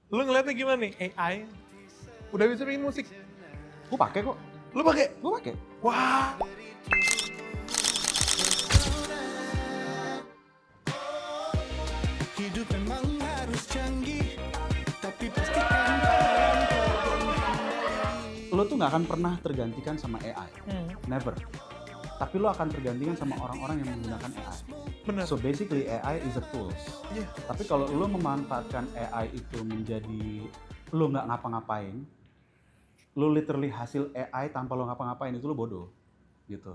Lu ngeliatnya gimana nih AI? Udah bisa bikin musik? Gue pakai kok. Lu pakai? Gue pakai. Wah. Hidup memang harus canggih, tapi pastikan kalian pegang kendali. Lo tuh nggak akan pernah tergantikan sama AI. Never. Tapi lo akan tergantikan sama orang-orang yang menggunakan AI. Bener. So basically AI is a tools. Iya. Tapi kalau lo memanfaatkan AI itu menjadi lo nggak ngapa-ngapain, lo literally hasil AI tanpa lo ngapa-ngapain, itu lo bodoh. Gitu.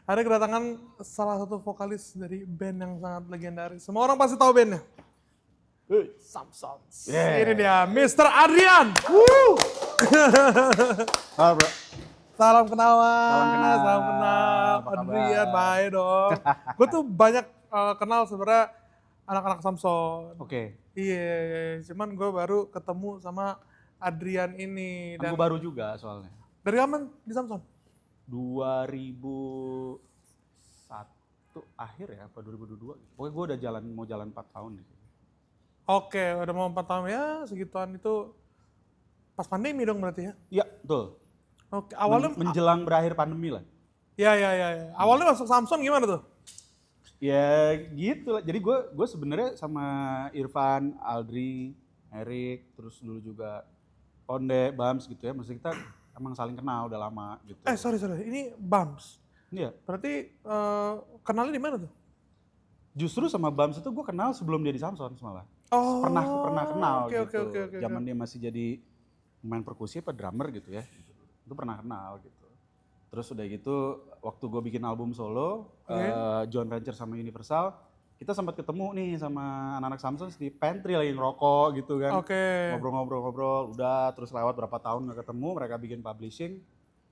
Ada kedatangan salah satu vokalis dari band yang sangat legendaris. Semua orang pasti tahu bandnya. Samsons. Yeah. Ini dia, Mr. Adrian. Woo! Halo bro. Salam kenal, Mas. Salam kenal. Salam kenal. Apa kabar? Adrian, baik dong. Gue tuh banyak kenal sebenarnya anak-anak Samson. Oke. Iya, cuman gue baru ketemu sama Adrian ini. Kan gue baru juga soalnya. Dari kapan di Samson? 2001 akhir ya, apa 2022 gitu. Pokoknya gue udah mau jalan 4 tahun gitu. Oke, udah mau 4 tahun ya, segituan itu pas pandemi dong berarti ya? Iya, betul. Oke, awalnya Menjelang berakhir pandemi lah. ya. Awalnya masuk Samson gimana tuh? Ya gitu lah. Jadi gue sebenarnya sama Irfan, Aldri, Erik, terus dulu juga Onde, Bams gitu ya. Maksudnya kita emang saling kenal udah lama gitu. Sorry, ini Bams. Iya. Berarti kenalnya di mana tuh? Justru sama Bams itu gue kenal sebelum dia di Samson malah. Oh, Pernah kenal oke, gitu. oke. Zaman dia masih jadi pemain perkusi apa drummer gitu ya. Itu pernah kenal gitu. Terus udah gitu waktu gue bikin album solo, John Rancher sama Universal, kita sempat ketemu nih sama anak-anak Samson di pantry lagi ngerokok gitu kan. Oke. Ngobrol-ngobrol, udah terus lewat berapa tahun gak ketemu, mereka bikin publishing.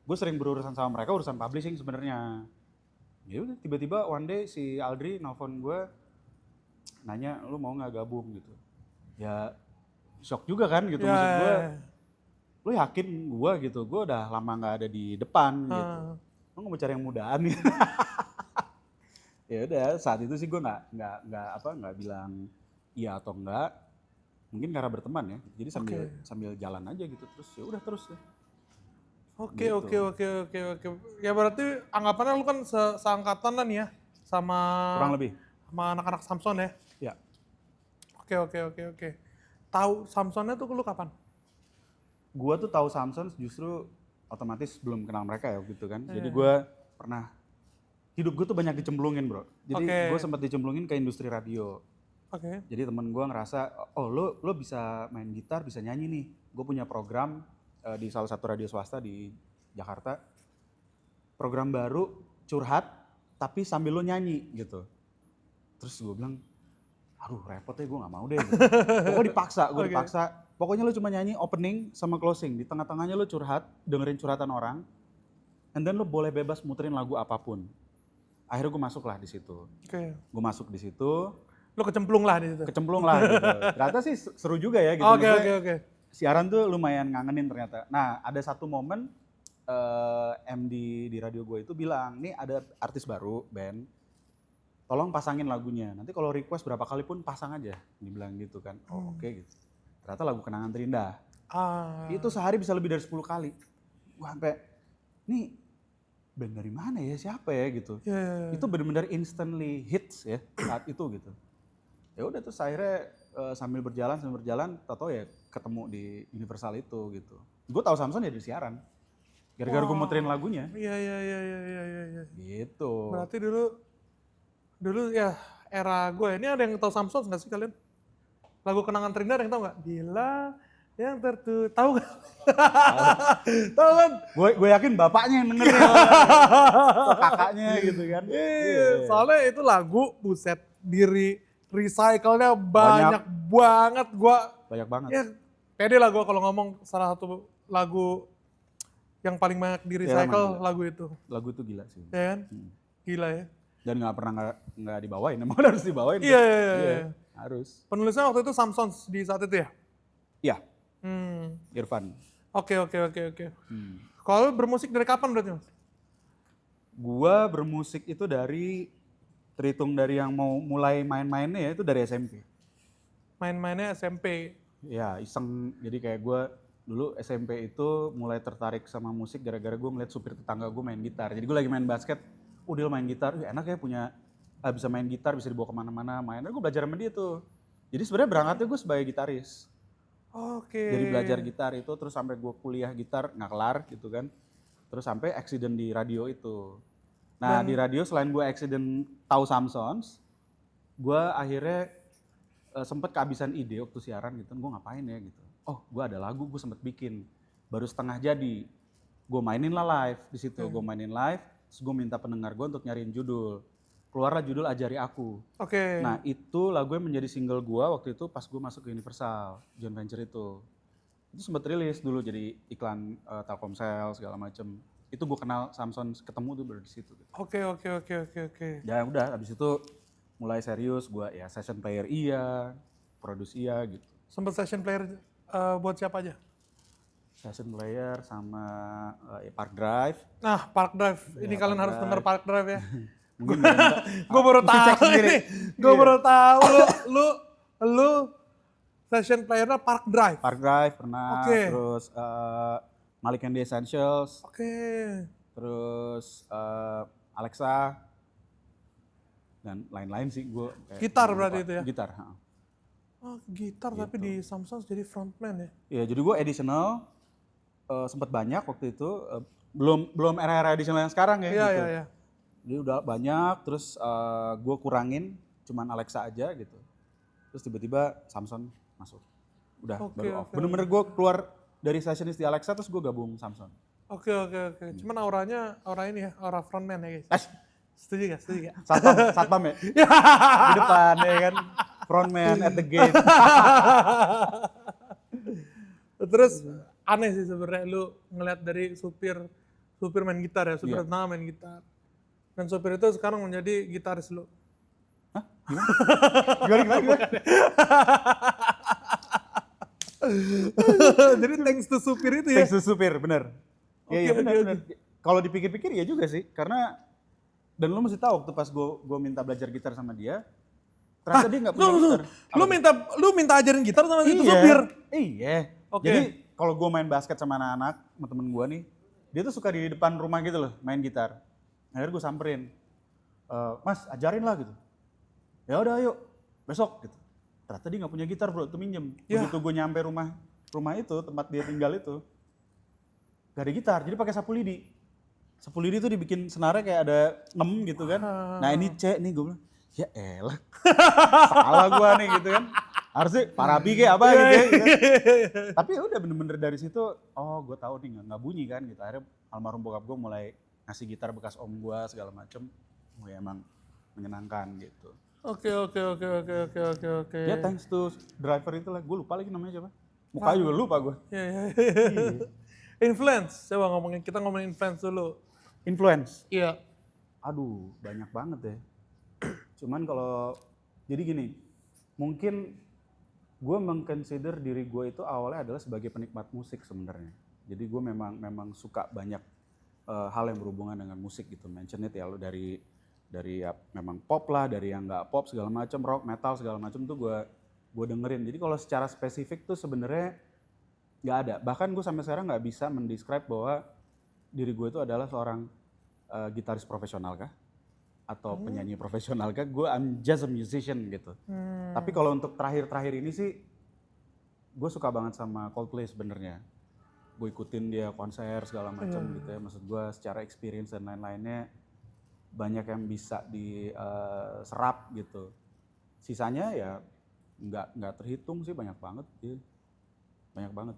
Gue sering berurusan sama mereka, urusan publishing sebenarnya. Ya udah tiba-tiba one day si Aldri nelfon gue nanya lu mau nggak gabung gitu. Ya shock juga kan gitu, maksud gue lu yakin gue gitu, gue udah lama nggak ada di depan gitu. Lu nggak mau cari yang mudaan gitu. Ya udah saat itu sih gue nggak bilang iya atau enggak, mungkin karena berteman ya, jadi sambil jalan aja gitu, terus ya udah terus ya. Oke. Gitu. Ya berarti anggapannya lu kan seangkatan kan ya sama Kurang lebih. sama anak-anak Samson ya. Ya. Oke. Tahu Samsonnya tuh lu kapan? Gue tuh tahu Samson justru otomatis belum kenal mereka ya gitu kan. Jadi gue pernah, hidup gue tuh banyak dicemplungin bro. Jadi gue sempat dicemplungin ke industri radio. Oke. Jadi temen gue ngerasa, oh lo bisa main gitar, bisa nyanyi nih. Gue punya program di salah satu radio swasta di Jakarta. Program baru, curhat, tapi sambil lo nyanyi gitu. Terus gue bilang, aduh repot ya gue gak mau deh. Gitu. Pokoknya dipaksa, Pokoknya lo cuma nyanyi opening sama closing. Di tengah-tengahnya lo curhat, dengerin curhatan orang. And then lo boleh bebas muterin lagu apapun. Akhirnya gue masuk lah di situ. Oke. Gue masuk di situ. Lu kecemplung lah di situ. Kecemplung lah gitu. Ternyata sih seru juga ya gitu. Oke. Siaran tuh lumayan ngangenin ternyata. Nah ada satu momen MD di radio gue itu bilang, nih ada artis baru band, tolong pasangin lagunya. Nanti kalau request berapa kali pun pasang aja. Dibilang gitu kan. Oh oke gitu. Ternyata lagu Kenangan Terindah. Itu sehari bisa lebih dari 10 kali. Wah sampai, nih band dari mana ya, siapa ya gitu. Itu benar-benar instantly hits ya saat itu gitu. Ya udah terus akhirnya sambil berjalan, tahu ya ketemu di Universal itu gitu. Gue tahu Samson ya dari siaran. Gara-gara gue muterin lagunya. Iya. Gitu. Berarti dulu ya era gue. Ini ada yang tahu Samson nggak sih kalian? Lagu Kenangan Terindah ada yang tahu nggak? Bila yang tahu nggak? Tahu kan? Gue yakin bapaknya yang dengerin. Atau kakaknya gitu kan. Iya. Soalnya itu lagu buset diri recycle-nya banyak banget. Banyak banget. Ya pede lah gue kalau ngomong salah satu lagu yang paling banyak di recycle lagu itu. Lagu itu gila sih. Ya kan? Gila ya. Dan nggak pernah nggak dibawain, emang harus dibawain. Iya. Harus. Penulisnya waktu itu Samson di saat itu ya? Iya. Irfan. Oke. Kalau bermusik dari kapan berarti Mas? Gua bermusik itu terhitung dari yang mau mulai main-mainnya ya itu dari SMP. main-mainnya SMP. Ya iseng, jadi kayak gue dulu SMP itu mulai tertarik sama musik gara-gara gue ngeliat supir tetangga gue main gitar. Jadi gue lagi main basket, dia main gitar, enak ya punya, bisa main gitar, bisa dibawa kemana-mana, main. Gue belajar sama dia tuh. Jadi sebenarnya berangkatnya gue sebagai gitaris. Oke. Jadi belajar gitar itu, terus sampai gue kuliah gitar, nggak kelar gitu kan. Terus sampai accident di radio itu. Nah di radio selain gue accident tahu Samsons, gue akhirnya sempet kehabisan ide waktu siaran gitu, gue ngapain ya gitu. Gue ada lagu, gue sempet bikin, baru setengah jadi. Gue mainin lah live di situ, gue mainin live, terus gue minta pendengar gue untuk nyariin judul. Keluarlah judul Ajari Aku. Oke. Nah itu lagunya menjadi single gue waktu itu pas gue masuk ke Universal, joint venture itu. Itu sempet rilis dulu jadi iklan Telkomsel segala macem. Itu gue kenal Samson, ketemu tuh baru di situ. Gitu. Oke. Ya udah, abis itu mulai serius gue ya session player iya, produce iya gitu. Sempet session player buat siapa aja? Session player sama Park Drive. Nah, Park Drive. Ini Ya, kalian Park harus Drive. denger Park Drive ya. Mungkin Gue baru Mesti cek tahu sendiri. ini. Gue baru tahu lu session playernya Park Drive. Park Drive pernah, Oke. terus Malik and the Essentials, Oke. terus Alexa, dan lain-lain sih gue. Gitar berarti itu ya? Gitar. Oh, gitar tapi Gitu. di Samsung jadi frontman ya. Iya, jadi gue additional sempat banyak waktu itu, belum era-era additional yang sekarang ya. Iya, gitu. iya. Jadi udah banyak, terus gue kurangin, cuman Alexa aja gitu. Terus tiba-tiba Samsung masuk. Udah Oke, baru off. oke, Bener-bener gue keluar dari sessionis di Alexa, terus gue gabung Samsung. Oke. Cuman aura ini ya, aura frontman ya guys. Setuju gak? Satpam ya? Di depan ya kan, frontman at the gate. Terus aneh sih sebenarnya lu ngeliat dari supir main gitar ya, supir Iya. tetangga main gitar. Dan supir itu sekarang menjadi gitaris lu. Hah? Gimana? Jadi thanks to supir itu ya. Thanks to supir, bener. Iya, Oke, bener. Kalau dipikir-pikir ya juga sih, karena dan lu mesti tahu waktu pas gue minta belajar gitar sama dia, ternyata dia nggak punya gitar. Lu minta ajarin gitar sama itu supir. Iya. Oke. Jadi kalau gue main basket sama anak-anak, sama temen gue nih, dia tuh suka di depan rumah gitu loh, main gitar. Akhirnya gue samperin, Mas ajarin lah gitu. Ya udah ayo, besok gitu. Ternyata dia nggak punya gitar bro, itu minjem. Ya. Begitu gue nyampe rumah itu, tempat dia tinggal itu, gak ada gitar, jadi pakai sapu lidi. Sapu lidi tuh dibikin senarnya kayak ada 6 gitu kan. Nah ini C nih, gue bilang, ya elah, salah gue nih gitu kan. Harusnya Parabi kayak apa gitu ya. Gitu. Tapi ya udah bener-bener dari situ, gue tahu nih nggak bunyi kan gitu. Akhirnya almarhum bokap gue mulai ngasih gitar bekas om gue segala macem. Ya emang menyenangkan gitu. Oke. Ya thanks to driver itu lah, gue lupa lagi namanya siapa. Muka juga lupa gue. Iya. Influence, coba kita ngomongin influence dulu. Influence. Iya. Aduh, banyak banget ya. Cuman kalau, jadi gini, mungkin gue mengconsider diri gue itu awalnya adalah sebagai penikmat musik sebenarnya. Jadi gue memang suka banyak hal yang berhubungan dengan musik gitu. Mention it ya, lo dari ya memang pop lah, dari yang nggak pop segala macam, rock, metal segala macam tuh gue dengerin. Jadi kalau secara spesifik tuh sebenarnya nggak ada. Bahkan gue sampai sekarang nggak bisa mendescribe bahwa diri gue itu adalah seorang gitaris profesional kah? Atau penyanyi profesional kah? Gue I'm just a musician gitu. Tapi kalau untuk terakhir ini sih, gue suka banget sama Coldplay sebenarnya. Gue ikutin dia konser segala macam gitu ya. Maksud gue secara experience dan lain-lainnya banyak yang bisa diserap gitu. Sisanya ya nggak terhitung sih, banyak banget. Ya. Banyak banget.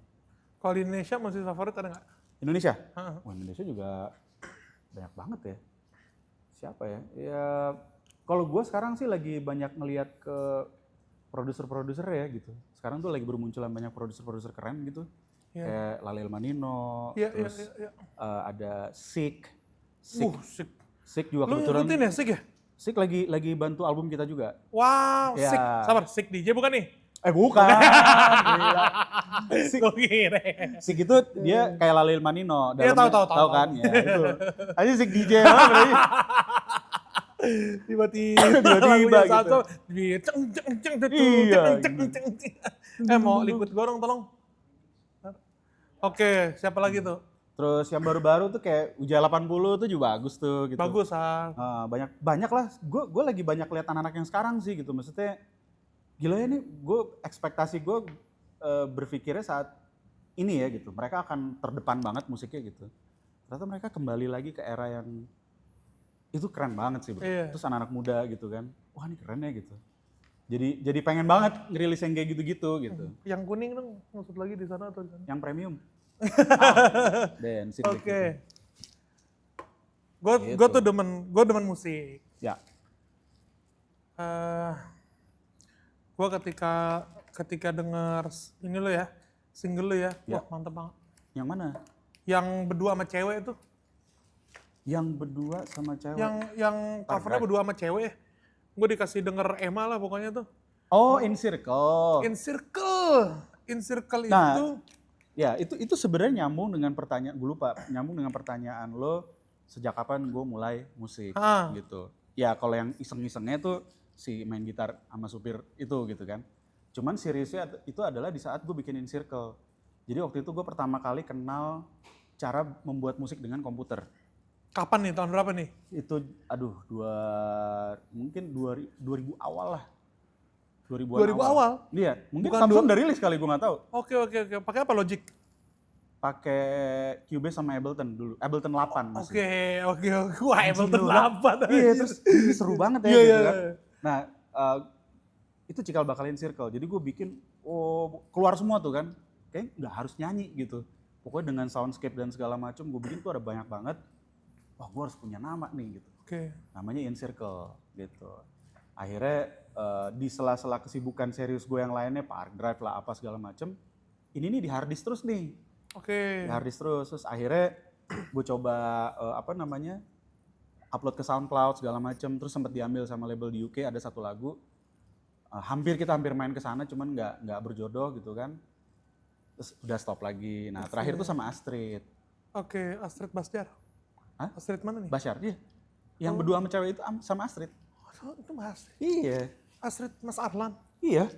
Kalau di Indonesia musisi favorit ada nggak? Indonesia? Heeh. Wah, Indonesia juga banyak banget ya. Siapa ya? Ya kalau gue sekarang sih lagi banyak ngelihat ke produser-produser ya gitu. Sekarang tuh lagi bermunculan banyak produser-produser keren gitu. Iya. Kayak Lalil Manino, Iya. terus ada Sik. Sik. Sik juga Lu kebetulan. ngikutin ya Sik ya? Sik lagi bantu album kita juga. Wow, Ya. Sik. Sabar, Sik DJ bukan nih? Bukan. Gila. Gue kira. Sik itu dia kayak Lalil Manino. Iya, dalamnya- tahu. kan? Ya itu. Aja Sik DJ lah berarti. Tiba-tiba lagunya gitu. Samson, ceng ceng ceng tuh, Iya, ceng ceng ceng. Mau liquid gue dong tolong. Oke, siapa lagi tuh? Terus yang baru-baru tuh kayak Uja 80 tuh juga bagus tuh gitu. Bagus ah. Banyak lah. Gue lagi banyak lihat anak-anak yang sekarang sih gitu. Maksudnya gila ya nih. Ekspektasi gue berpikirnya saat ini ya gitu. Mereka akan terdepan banget musiknya gitu. Ternyata mereka kembali lagi ke era yang itu keren banget sih bro. Iya. Terus anak-anak muda gitu kan. Wah ini keren ya gitu. Jadi pengen banget ngerilis yang kayak gitu-gitu gitu. Yang kuning dong, maksud lagi di sana atau di sana? Yang premium. Sip, Oke. Gitu. Gue tuh demen musik. Ya. Gue ketika denger ini lo ya, single lo ya, Ya. wah mantep banget. Yang mana? Yang berdua sama cewek itu, Yang berdua sama cewek. yang covernya berdua sama cewek. Gue dikasih denger Emma lah pokoknya tuh. Oh, In Circle. In Circle Nah, itu. Ya, itu sebenarnya nyambung dengan pertanyaan, gue lupa, nyambung dengan pertanyaan lo sejak kapan gue mulai musik gitu. Ya kalau yang iseng-isengnya tuh si main gitar sama supir itu gitu kan. Cuman seriusnya itu adalah di saat gue bikinin Circle. Jadi waktu itu gue pertama kali kenal cara membuat musik dengan komputer. Kapan nih, tahun berapa nih? Itu mungkin 2000 awal lah. 2000 awal? Iya, mungkin Bukan Samsung udah rilis kali gue nggak tahu. Oke. Pakai apa Logic? Pakai Cubase sama Ableton dulu. Ableton 8 masih. Oke. Wah, Ableton 8. Iya, terus ini seru banget ya gitu kan. Nah, itu cikal bakalin Circle. Jadi gue bikin keluar semua tuh kan. Kayak nggak harus nyanyi gitu. Pokoknya dengan soundscape dan segala macam gue bikin tuh ada banyak banget. Wah, gue harus punya nama nih gitu. Oke. Namanya In Circle gitu. Akhirnya di sela-sela kesibukan serius gue yang lainnya, Park Drive lah apa segala macem, ini nih di harddisk terus nih. Oke. Di harddisk terus akhirnya gue coba upload ke SoundCloud segala macem, terus sempat diambil sama label di UK ada satu lagu, kita hampir main ke sana, cuman nggak berjodoh gitu kan, terus udah stop lagi. Nah terakhir tuh sama Astrid. Oke, Astrid Basjar. Hah? Astrid mana nih? Basyar, iya. Yang berdua sama cewek itu sama Astrid. Oh, itu Mas. Iya. Astrid Mas Arlan. Iya.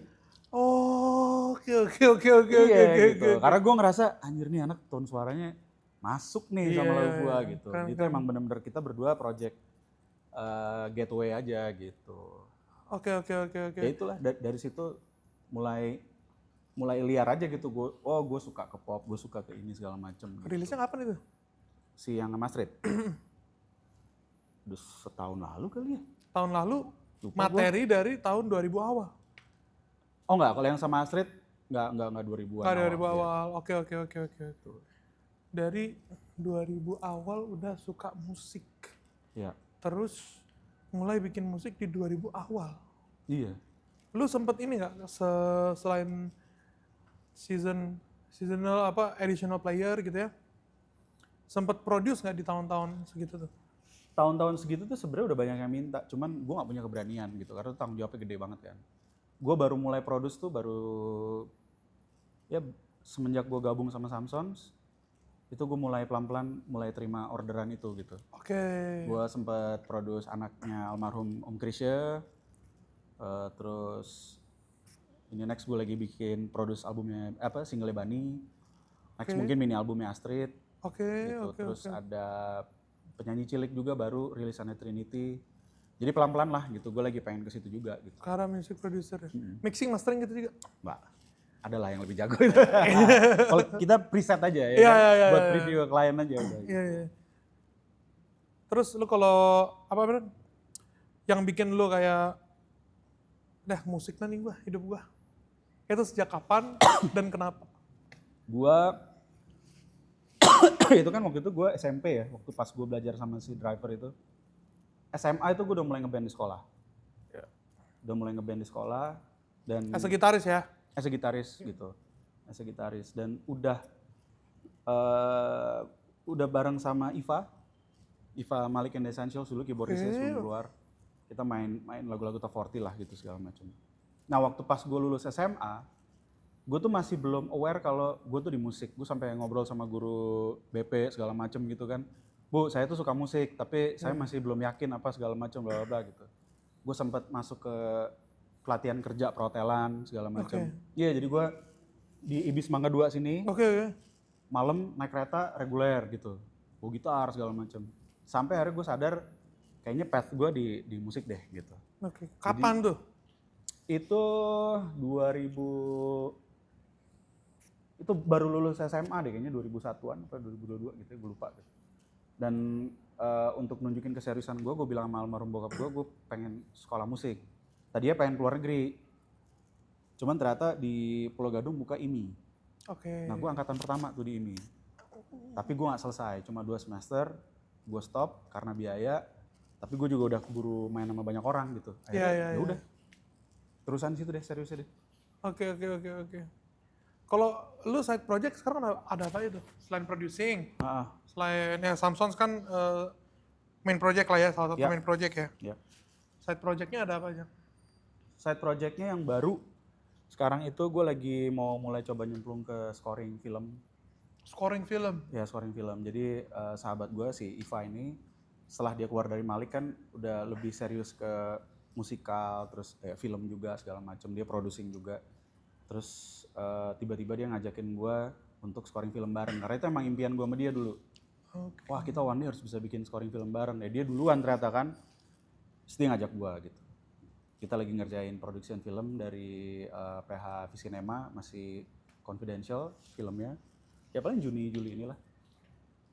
Oh, oke. Gitu. Karena gue ngerasa anjir nih anak tone suaranya masuk nih sama lagu gue gitu. Itu emang bener-bener kita berdua project gateway aja gitu. Oke. Ya itulah dari situ mulai liar aja gitu. Gue suka ke pop, gue suka ke ini segala macem. Gitu. Rilisnya kapan itu? Si yang sama Astrid. Udah setahun lalu kali ya. Tahun lalu. Lupa materi dari tahun 2000 awal. Oh enggak, kalau yang sama Astrid enggak 2000-an. Enggak 2000 awal. Oke. Dari 2000 awal udah suka musik. Iya. Terus mulai bikin musik di 2000 awal. Iya. Lu sempet ini nggak selain seasonal additional player gitu ya? Sempet produce nggak di tahun-tahun segitu tuh? Tahun-tahun segitu tuh sebenarnya udah banyak yang minta, cuman gue nggak punya keberanian gitu karena tanggung jawabnya gede banget kan. Gue baru mulai produce tuh semenjak gue gabung sama Samsons, itu gue mulai pelan-pelan mulai terima orderan itu gitu. Oke. Gue sempet produce anaknya almarhum Om Krisya, terus ini next gue lagi bikin produce albumnya single Bani, next mungkin mini albumnya Astrid. Gitu. Terus ada penyanyi cilik juga baru rilisannya Trinity. Jadi pelan-pelan lah gitu, gue lagi pengen ke situ juga gitu. Karena music producer ya? Mixing, mastering gitu juga? Mbak, ada lah yang lebih jago itu. Kalau kita preset aja ya, buat preview ke klien aja udah. Iya. Terus lu kalau, yang bikin lu kayak, musik nih hidup gua. Itu sejak kapan dan kenapa? Gua itu kan waktu itu gue SMP ya, waktu pas gue belajar sama si driver itu. SMA itu gue udah mulai ngeband di sekolah. Udah mulai ngeband di sekolah dan as a gitaris ya? As a gitaris gitu. As a gitaris dan udah bareng sama Iva Malik and the Essentials dulu keyboardisnya sebelum keluar. Kita main lagu-lagu top 40 lah gitu segala macam. Nah, waktu pas gue lulus SMA, gue tuh masih belum aware kalau gue tuh di musik. Gue sampai ngobrol sama guru BP segala macem gitu kan. Bu, saya tuh suka musik, tapi saya masih belum yakin apa segala macam bla bla bla gitu. Gue sempat masuk ke pelatihan kerja perhotelan segala macam. Iya, jadi gue di Ibis Mangga 2 sini, Oke. malam naik kereta reguler gitu. Bawa gitar segala macam. Sampai akhirnya gue sadar kayaknya path gue di musik deh gitu. Oke. Kapan tuh? Itu 2000, itu baru lulus SMA deh kayaknya 2001-an atau 2022 gitu ya, gue lupa gitu. Dan untuk nunjukin keseriusan gue bilang sama almarhum bokap gue pengen sekolah musik. Tadinya pengen keluar negeri, cuman ternyata di Pulau Gadung buka IMI. Oke. Nah gue angkatan pertama tuh di IMI. Tapi gue gak selesai, cuma 2 semester, gue stop karena biaya. Tapi gue juga udah keburu main sama banyak orang gitu. Akhirnya ya udah, terusan situ deh, seriusnya deh. Oke. Kalau lu side project sekarang ada apa itu? Selain producing, selain ya Samsons kan main project lah ya, salah satu Ya. main project ya. Ya. Side projectnya ada apa aja? Side projectnya yang baru, sekarang itu gue lagi mau mulai coba nyemplung ke scoring film. Scoring film. Ya scoring film, jadi sahabat gue si Iva ini, setelah dia keluar dari Malik kan udah lebih serius ke musikal, terus film juga segala macam, dia producing juga. Terus tiba-tiba dia ngajakin gue untuk scoring film bareng, karena itu emang impian gue sama dia dulu. Oke. Wah kita one day harus bisa bikin scoring film bareng. Dia duluan ternyata kan, terus dia ngajak gue gitu. Kita lagi ngerjain production film dari PH Visinema, masih confidential filmnya. Ya paling Juni-Juli inilah.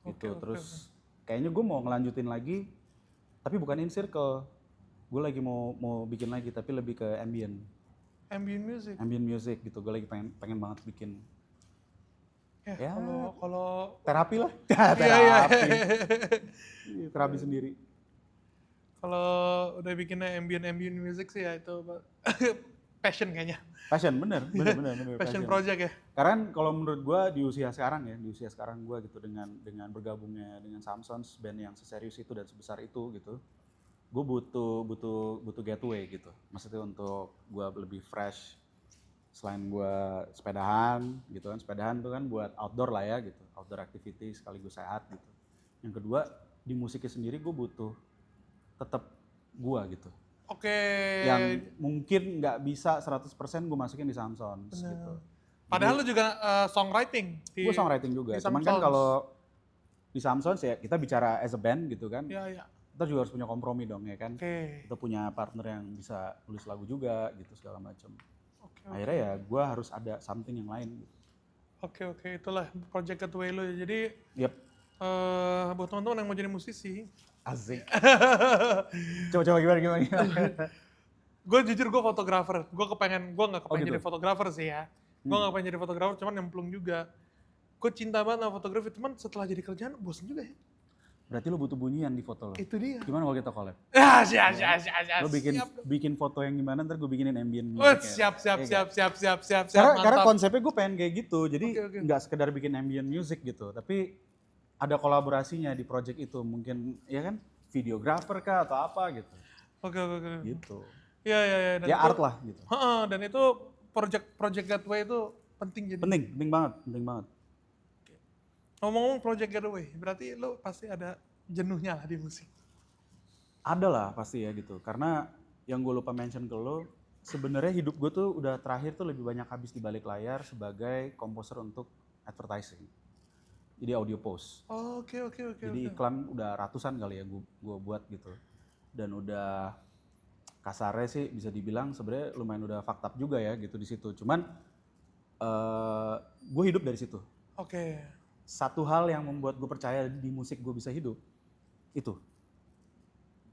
Gitu. Terus kayaknya gue mau ngelanjutin lagi, tapi bukan in circle. Gue lagi mau bikin lagi, tapi lebih ke ambient. Ambient music. Ambient music gitu, gue lagi pengen banget bikin. Ya, kalau Terapi lah. Iya. Terapi sendiri. Kalau udah bikinnya ambient music sih ya itu passion kayaknya. Passion, bener. Passion project ya. Karena kalau menurut gue di usia sekarang gue gitu dengan bergabungnya dengan Samsons, band yang seserius itu dan sebesar itu gitu, gue butuh getaway gitu. Maksudnya untuk gue lebih fresh, selain gue sepedahan gitu kan, sepedahan tuh kan buat outdoor lah ya gitu, outdoor activity sekaligus sehat gitu. Yang kedua di musiknya sendiri gue butuh tetap gue gitu. Oke. Yang mungkin nggak bisa 100% gue masukin di Samsons gitu. Padahal lu juga songwriting. Gue songwriting juga, cuman kan kalau di Samsons ya kita bicara as a band gitu kan. Iya. Kita juga harus punya kompromi dong ya kan. Oke. Kita punya partner yang bisa tulis lagu juga gitu segala macam. Akhirnya ya gue harus ada something yang lain gitu. Oke, itulah project gateway lu. Jadi buat teman-teman yang mau jadi musisi, asik. Coba gimana? Gue jujur gue fotografer. Gue nggak kepengen gitu? jadi fotografer sih ya. Gue nggak pengen jadi fotografer, cuman nyemplung juga. Gue cinta banget sama fotografi, cuman setelah jadi kerjaan bosen juga ya. Berarti lo butuh bunyian di foto lo. Itu dia. Gimana kalau kita collab? Siap. Lo bikin foto yang gimana, ntar gue bikinin ambient Oh, music. siap. Karena konsepnya gue pengen kayak gitu, jadi Oke. nggak sekedar bikin ambient music gitu, tapi ada kolaborasinya di project itu, mungkin ya kan videographer kah atau apa gitu. Oke. Gitu. Iya. Dan Ya itu, art lah gitu. Dan itu project gateway itu penting jadi. Penting banget. Ngomong-ngomong project gateway, berarti lo pasti ada jenuhnya lah di musik. Ada lah pasti ya gitu, karena yang gue lupa mention ke lo, sebenarnya hidup gue tuh udah terakhir tuh lebih banyak habis di balik layar sebagai komposer untuk advertising. Jadi audio post. Oke. Jadi iklan udah ratusan kali ya gue buat gitu. Dan udah kasarnya sih bisa dibilang sebenarnya lumayan udah fucked up juga ya gitu di situ. Cuman gue hidup dari situ. Oke. Satu hal yang membuat gue percaya di musik gue bisa hidup itu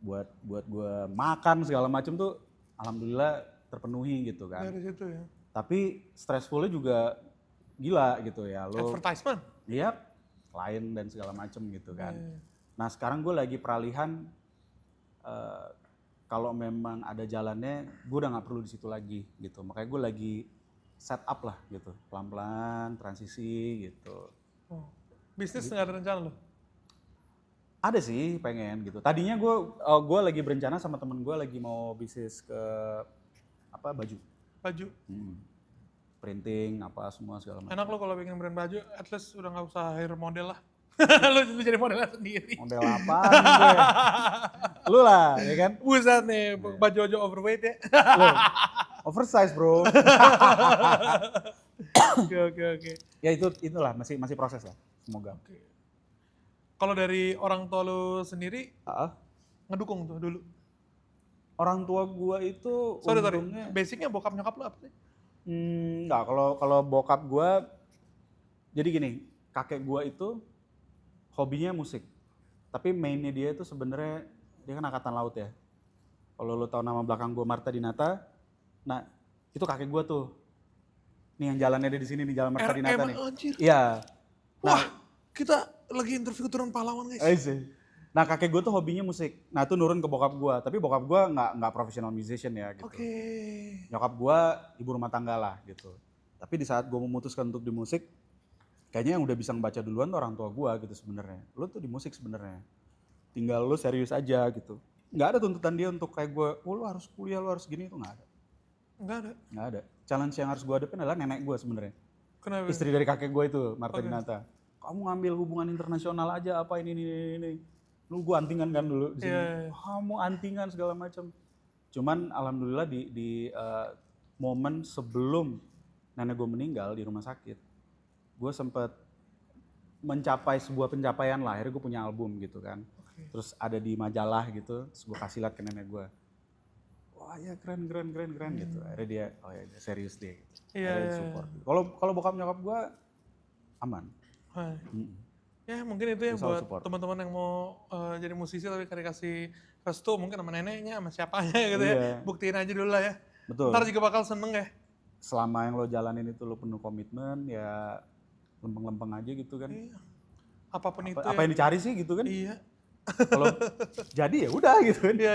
buat gue makan segala macam tuh alhamdulillah terpenuhi gitu kan. Dari situ ya. Tapi stressfulnya juga gila gitu ya lo. Advertisement. Iya, klien dan segala macam gitu kan. Nah sekarang gue lagi peralihan, kalau memang ada jalannya gue udah nggak perlu di situ lagi gitu. Makanya gue lagi set up lah gitu, pelan-pelan transisi gitu. Bisnis nggak ada rencana lo? Ada sih pengen gitu. Tadinya gue lagi berencana sama temen gue lagi mau bisnis ke baju. Printing apa semua segala macam. Enak lo kalau bikin brand baju, at least udah nggak usah hire model lah. lu jadi modelnya sendiri. Model apaan gue? Lu lah, ya kan? Buset nih, baju overweight ya. Lu, oversize bro. Oke. Ya itulah masih proses lah, semoga. Kalau dari orang tua lu sendiri Ah, ngedukung tuh dulu. orang tua gua itu Sorry, untungnya basicnya bokap nyokap lu apa sih? enggak, kalau bokap gua jadi gini, kakek gua itu hobinya musik. Tapi mainnya dia itu sebenarnya dia kan angkatan laut ya. Kalau lu tahu nama belakang gua Marta Dinata, nah itu kakek gua tuh. Nih yang jalannya ada di sini nih, jalan Marta Dinata nih. Anjir. Iya. Wah, kita lagi interview keturunan pahlawan guys. Nah kakek gue tuh hobinya musik. Nah itu nurun ke bokap gue. Tapi bokap gue nggak professional musician ya gitu. Oke. Nyokap gue ibu rumah tangga lah gitu. Tapi di saat gue memutuskan untuk di musik, kayaknya yang udah bisa ngebaca duluan tuh orang tua gue gitu sebenarnya. Lu tuh di musik sebenarnya. Tinggal lu serius aja gitu. Nggak ada tuntutan dia untuk kayak gue, oh lu harus kuliah, lu harus gini, itu nggak ada. Nggak ada. Challenge yang harus gue hadapin adalah nenek gue sebenarnya. Kenapa? Istri dari kakek gue itu, Marta Dinata. Kamu ngambil hubungan internasional aja apa ini. Lu gue antingan kan dulu di sini. Yeah. Kamu antingan segala macam. Cuman alhamdulillah di momen sebelum nenek gue meninggal di rumah sakit, gue sempet mencapai sebuah pencapaian lah. Akhirnya gue punya album gitu kan. Terus ada di majalah gitu, terus gue kasih lihat ke nenek gue. Wah ya keren gitu. Akhirnya dia, oh ya serius dia. Gitu. Akhirnya support. Kalau bokap nyokap gue aman. Ya mungkin itu ya Dia selalu buat support. teman-teman yang mau jadi musisi tapi dikasih restu mungkin sama neneknya sama siapanya gitu ya. Iya. Buktiin aja dulu lah ya. Betul. Ntar juga bakal seneng ya. Selama yang lo jalanin itu lo penuh komitmen, ya lempeng-lempeng aja gitu kan. Iya. Apapun itu Apa yang dicari sih gitu kan? Iya. Kalau jadi ya udah gitu kan. Iya.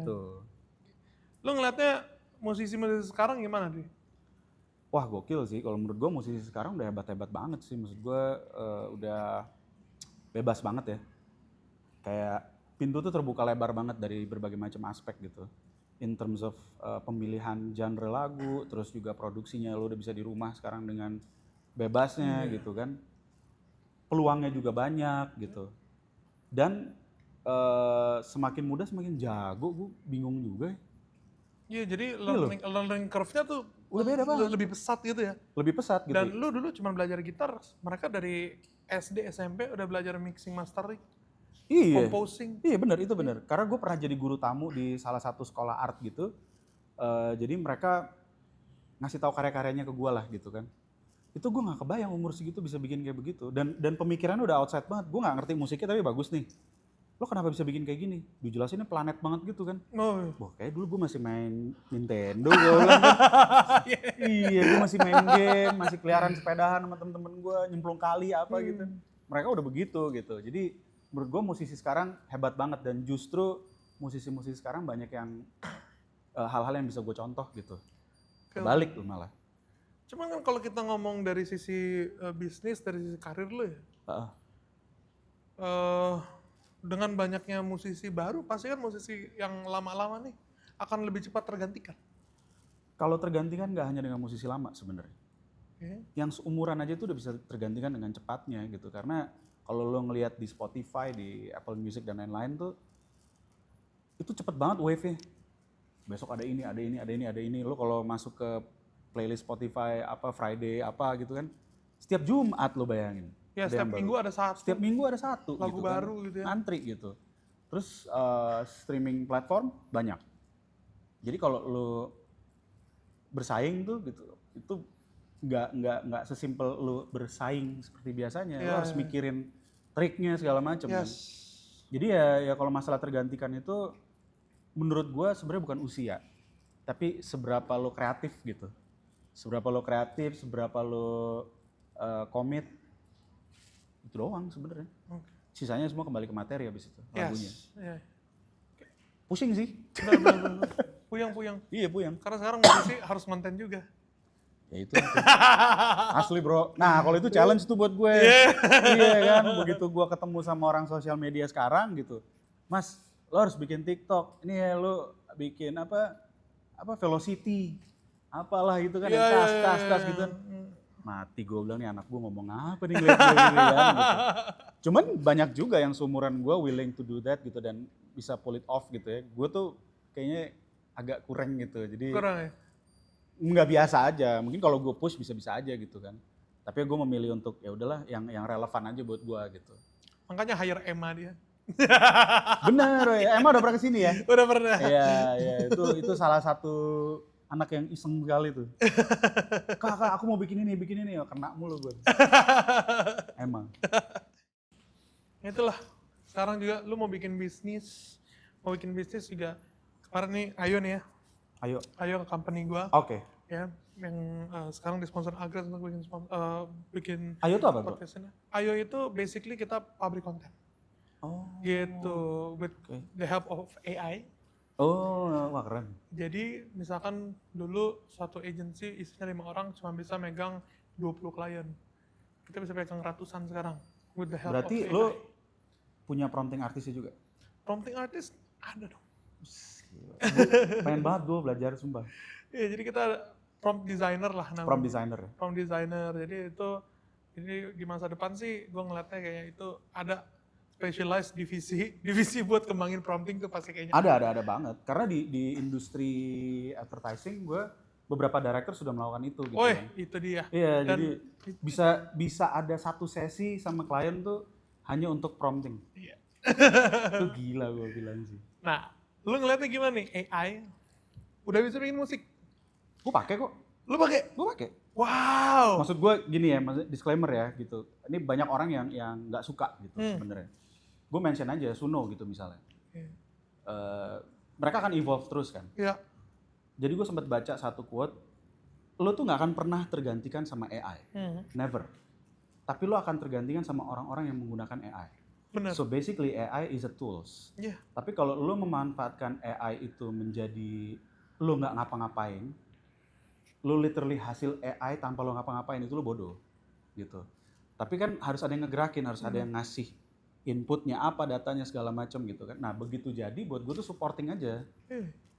Gitu. Lu ngeliatnya musisi-musisi sekarang gimana Dri? Wah gokil sih, kalau menurut gue musisi sekarang udah hebat-hebat banget sih. Maksud gue udah bebas banget ya. Kayak pintu tuh terbuka lebar banget dari berbagai macam aspek gitu. In terms of pemilihan genre lagu, terus juga produksinya lo udah bisa di rumah sekarang dengan bebasnya gitu kan. Peluangnya juga banyak gitu. Dan semakin muda semakin jago, gue bingung juga ya. Iya jadi learning curve-nya tuh Udah beda banget. lebih pesat gitu ya. Lebih pesat gitu. Dan lu dulu cuma belajar gitar, mereka dari SD, SMP udah belajar mixing, mastering, Iya. composing. Iya benar, itu benar. Karena gue pernah jadi guru tamu di salah satu sekolah art gitu. Jadi mereka ngasih tahu karya-karyanya ke gue lah gitu kan. Itu gue nggak kebayang umur segitu bisa bikin kayak begitu. Dan pemikirannya udah outside banget. Gue nggak ngerti musiknya tapi bagus nih. Lo kenapa bisa bikin kayak gini? Dijelasinnya planet banget gitu kan. Oh, Wah kayak dulu gue masih main Nintendo gue bilang kan. Iya gue masih main game, masih keliaran sepedahan sama temen-temen gue, nyemplung kali apa gitu. Mereka udah begitu gitu. Jadi menurut gue musisi sekarang hebat banget dan justru musisi-musisi sekarang banyak yang hal-hal yang bisa gue contoh gitu. Kebalik tuh malah. Cuman kan kalau kita ngomong dari sisi bisnis, dari sisi karir lo ya, dengan banyaknya musisi baru, pasti kan musisi yang lama-lama nih akan lebih cepat tergantikan. Kalau tergantikan nggak hanya dengan musisi lama sebenarnya. Yang seumuran aja tuh udah bisa tergantikan dengan cepatnya gitu. Karena kalau lo ngelihat di Spotify, di Apple Music dan lain-lain tuh, itu cepet banget wave-nya. Besok ada ini. Lo kalau masuk ke playlist Spotify apa Friday apa gitu kan, setiap Jumat lo bayangin. Ya ada setiap yang minggu baru. ada satu. Setiap minggu ada satu. Lagu gitu baru kan. gitu ya. Antri gitu. Terus streaming platform banyak. Jadi kalau lo bersaing tuh gitu, itu nggak sesimpel lo bersaing seperti biasanya. Lo harus mikirin triknya segala macam kan. Jadi ya kalau masalah tergantikan itu menurut gue sebenarnya bukan usia, tapi seberapa lo kreatif gitu. Seberapa lo kreatif, seberapa lo komit, itu doang sebenarnya. Sisanya semua kembali ke materi habis itu lagunya. Pusing sih. Benar. Puyang. Iya puyang. Karena sekarang musisi harus konten juga. Ya itu. Asli bro. Nah kalau itu challenge tuh buat gue. Iya kan. Begitu gue ketemu sama orang sosial media sekarang gitu. Mas, lo harus bikin TikTok. Ini ya lo bikin apa Velocity. Apalah gitu kan. Tas gitu kan. mati gue bilang nih anak gue ngomong apa nih ngeliat gue gini kan gitu. Cuman banyak juga yang seumuran gue willing to do that gitu dan bisa pull it off gitu ya. Gue tuh kayaknya agak kurang gitu. Jadi Kurang ya? nggak biasa aja. Mungkin kalau gue push bisa-bisa aja gitu kan. Tapi gue memilih untuk ya udahlah yang relevan aja buat gue gitu. Makanya hire Emma dia. Bener ya, emang udah pernah kesini ya? Udah pernah. Iya, iya itu salah satu anak yang iseng sekali tuh. Kak, aku mau bikin ini, oh, kena mulu gue. Emang. Itulah. Sekarang juga lu mau bikin bisnis juga. Kemarin nih Ayo nih ya. Ayo ke company gua. Oke. Ya, yang sekarang disponsor Agres untuk bikin Ayo tuh apa bro? podcastnya. Ayo itu basically kita public content. Oh. Gitu, with Oke. the help of AI. Oh, wah keren. Jadi misalkan dulu suatu agency isinya 5 orang cuma bisa megang 20 klien. Kita bisa pegang ratusan sekarang with the help Berarti of AI. lo punya prompting artisnya juga? Prompting artist ada dong. Pengen banget gue belajar sumpah. Iya, jadi kita prompt designer lah namanya. Prompt designer ya? Prompt designer. Jadi itu di masa depan sih gue ngeliatnya kayak itu ada specialized divisi buat kembangin prompting tuh pasti kayaknya. Ada banget. Karena di industri advertising gue beberapa director sudah melakukan itu gitu Oh kan. itu dia. Iya, Dan jadi bisa ada satu sesi sama klien tuh hanya untuk prompting. Iya. Itu gila gue bilang sih. Nah, lu ngeliatnya gimana nih AI udah bisa bikin musik? Gue pakai kok. Lu pakai? Gue pakai. Wow. Maksud gue gini ya, maksud disclaimer ya gitu. Ini banyak orang yang nggak suka gitu sebenarnya. Gue mention aja Suno gitu misalnya. Iya. Mereka akan evolve terus kan. Iya. Jadi gue sempat baca satu quote, lo tuh nggak akan pernah tergantikan sama AI, never. Tapi lo akan tergantikan sama orang-orang yang menggunakan AI. Benar. So basically AI is a tools. Iya. Tapi kalau lo memanfaatkan AI itu menjadi lo nggak ngapa-ngapain, lo literally hasil AI tanpa lo ngapa-ngapain itu lo bodoh, gitu. Tapi kan harus ada yang ngegerakin, harus ada yang ngasih inputnya apa, datanya segala macam gitu kan. Nah begitu jadi buat gue tuh supporting aja.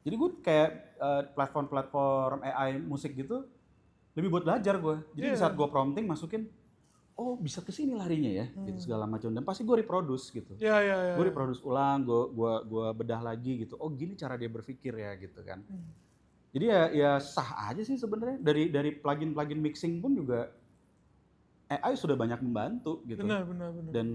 Jadi gue kayak platform-platform AI musik gitu lebih buat belajar gue. Jadi di saat gue prompting masukin, oh bisa ke sini larinya ya, gitu segala macam. Dan pasti gue reproduce gitu. Iya. Gue reproduce ulang, gue bedah lagi gitu. Oh gini cara dia berpikir ya gitu kan. Jadi ya sah aja sih sebenarnya. Dari plugin mixing pun juga AI sudah banyak membantu gitu. Benar. Dan